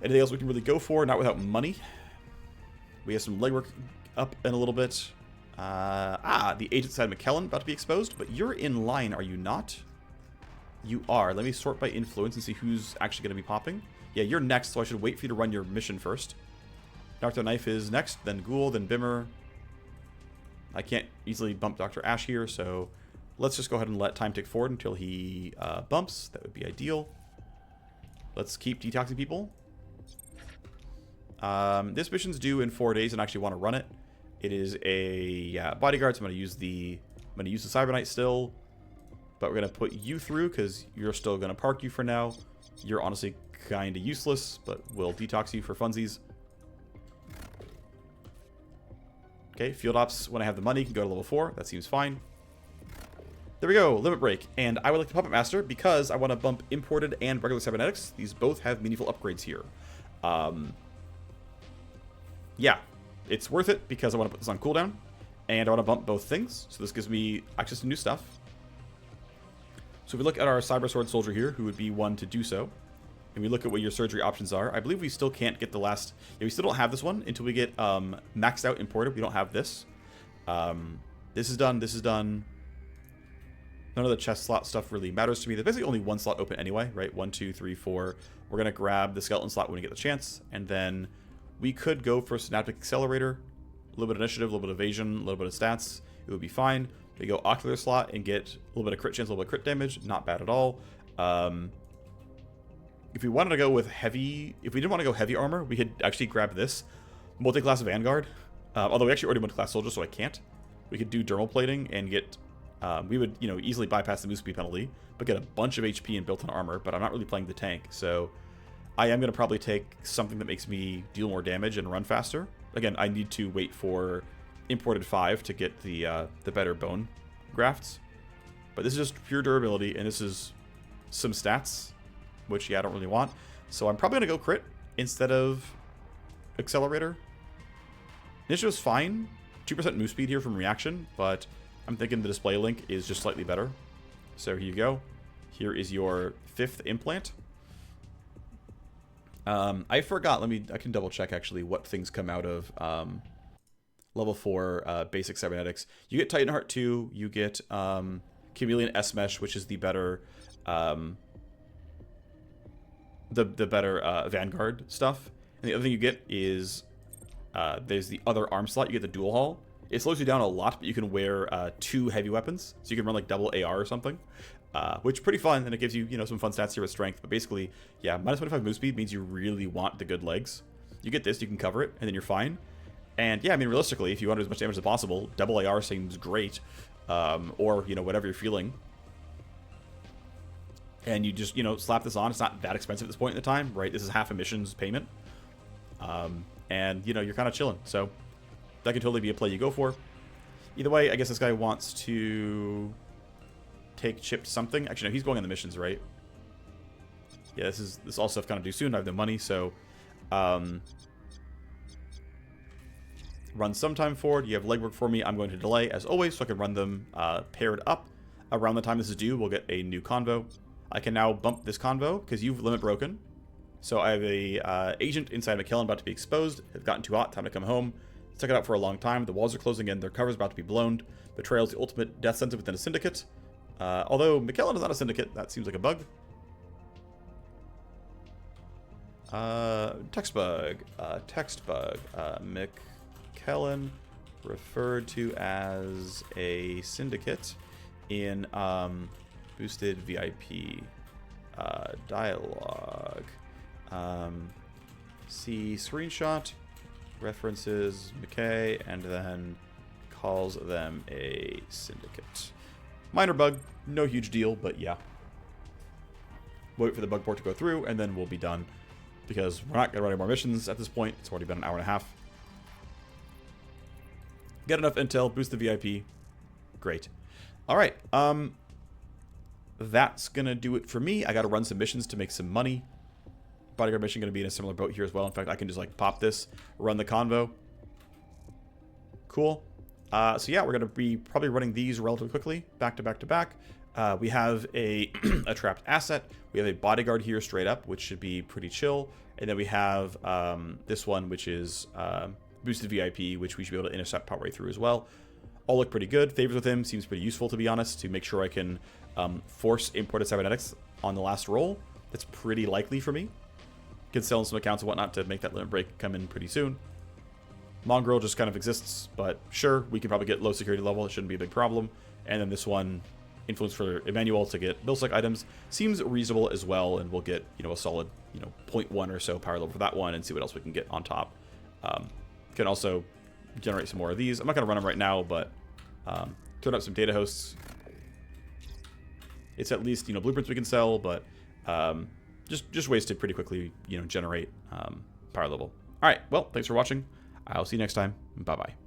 Anything else we can really go for? Not without money. We have some legwork up in a little bit. The agent side McKellen about to be exposed. But you're in line, are you not? You are. Let me sort by influence and see who's actually going to be popping. Yeah, you're next, so I should wait for you to run your mission first. Dr. Knife is next, then Ghoul, then Bimmer. I can't easily bump Dr. Ash here, so let's just go ahead and let time tick forward until he bumps. That would be ideal. Let's keep detoxing people. This mission's due in 4 days, and I actually want to run it. It is a bodyguard, so I'm going to use the Cyber Knight still. But we're going to put you through, because you're still going to park you for now. You're honestly kind of useless, but we'll detox you for funsies. Okay, Field Ops, when I have the money, can go to level 4. That seems fine. There we go, Limit Break. And I would like to Puppet Master because I want to bump Imported and Regular Cybernetics. These both have meaningful upgrades here. Yeah, it's worth it because I want to put this on cooldown. And I want to bump both things. So this gives me access to new stuff. So if we look at our Cyber Sword Soldier here, who would be one to do so, and we look at what your surgery options are, I believe we still can't get the last... Yeah, we still don't have this one until we get maxed out imported. We don't have this. This is done. This is done. None of the chest slot stuff really matters to me. There's basically only one slot open anyway, right? 1, 2, 3, 4. We're going to grab the skeleton slot when we get the chance. And then we could go for Synaptic Accelerator. A little bit of initiative, a little bit of evasion, a little bit of stats. It would be fine. We go ocular slot and get a little bit of crit chance, a little bit of crit damage. Not bad at all. If we wanted to go with heavy, if we didn't want to go heavy armor, we could actually grab this multi-class Vanguard. Although we actually already multi-class soldier, so I can't. We could do dermal plating and get, we would, you know, easily bypass the move speed penalty, but get a bunch of HP and built-in armor. But I'm not really playing the tank, so I am going to probably take something that makes me deal more damage and run faster. Again, I need to wait for imported 5 to get the better bone grafts. But this is just pure durability, and this is some stats, which, yeah, I don't really want. So I'm probably going to go crit instead of accelerator. Initiative's fine. 2% move speed here from reaction, but I'm thinking the display link is just slightly better. So here you go. Here is your 5th implant. I forgot. I can double check actually what things come out of level 4 basic cybernetics. You get Titan Heart 2. You get Chameleon S Mesh, which is the better the better Vanguard stuff. And the other thing you get is there's the other arm slot. You get the dual haul. It slows you down a lot, but you can wear 2 heavy weapons, so you can run like double AR or something, which is pretty fun, and it gives you, you know, some fun stats here with strength. But basically, yeah, minus 25 move speed means you really want the good legs. You get this, you can cover it, and then you're fine. And yeah, I mean, realistically, if you want to do as much damage as possible, double AR seems great, or, you know, whatever you're feeling. And you just, you know, slap this on. It's not that expensive at this point in the time, right? This is half a mission's payment. And, you know, you're kind of chilling. So that could totally be a play you go for. Either way, I guess this guy wants to take chipped something. Actually, no, he's going on the missions, right? Yeah, this all stuff kind of due soon. I have the money, so run sometime forward. You have legwork for me. I'm going to delay, as always, so I can run them paired up. Around the time this is due, we'll get a new convo. I can now bump this convo because you've limit broken. So I have a agent inside McKellen about to be exposed. It's gotten too hot. Time to come home. Stuck it out for a long time. The walls are closing in. Their cover's about to be blown. Betrayal's the ultimate death sentence within a syndicate. Although McKellen is not a syndicate. That seems like a bug. Text bug. Text bug. McKellen referred to as a syndicate in boosted VIP dialogue. See screenshot, references McKay, and then calls them a syndicate. Minor bug, no huge deal, but yeah. Wait for the bug port to go through, and then we'll be done. Because we're not going to run any more missions at this point. It's already been an hour and a half. Get enough intel, boost the VIP. Great. Alright, that's going to do it for me. I got to run some missions to make some money. Bodyguard mission going to be in a similar boat here as well. In fact, I can just like pop this, run the convo. Cool. So yeah, we're going to be probably running these relatively quickly, back to back to back. We have a trapped asset. We have a bodyguard here straight up, which should be pretty chill. And then we have this one, which is boosted VIP, which we should be able to intercept partway through as well. All look pretty good. Favors with him seems pretty useful, to be honest, to make sure I can force imported cybernetics on the last roll. That's pretty likely for me. Can sell in some accounts and whatnot to make that limit break come in pretty soon. Mongrel just kind of exists, but sure, we can probably get low security level. It shouldn't be a big problem. And then this one, influence for Emmanuel to get Bilsec items, seems reasonable as well, and we'll get, you know, a solid, you know, 0.1 or so power level for that one and see what else we can get on top. Can also generate some more of these. I'm not going to run them right now, but turn up some data hosts. It's at least, you know, blueprints we can sell, but just ways to pretty quickly, you know, generate power level. All right, well, thanks for watching. I'll see you next time. Bye-bye.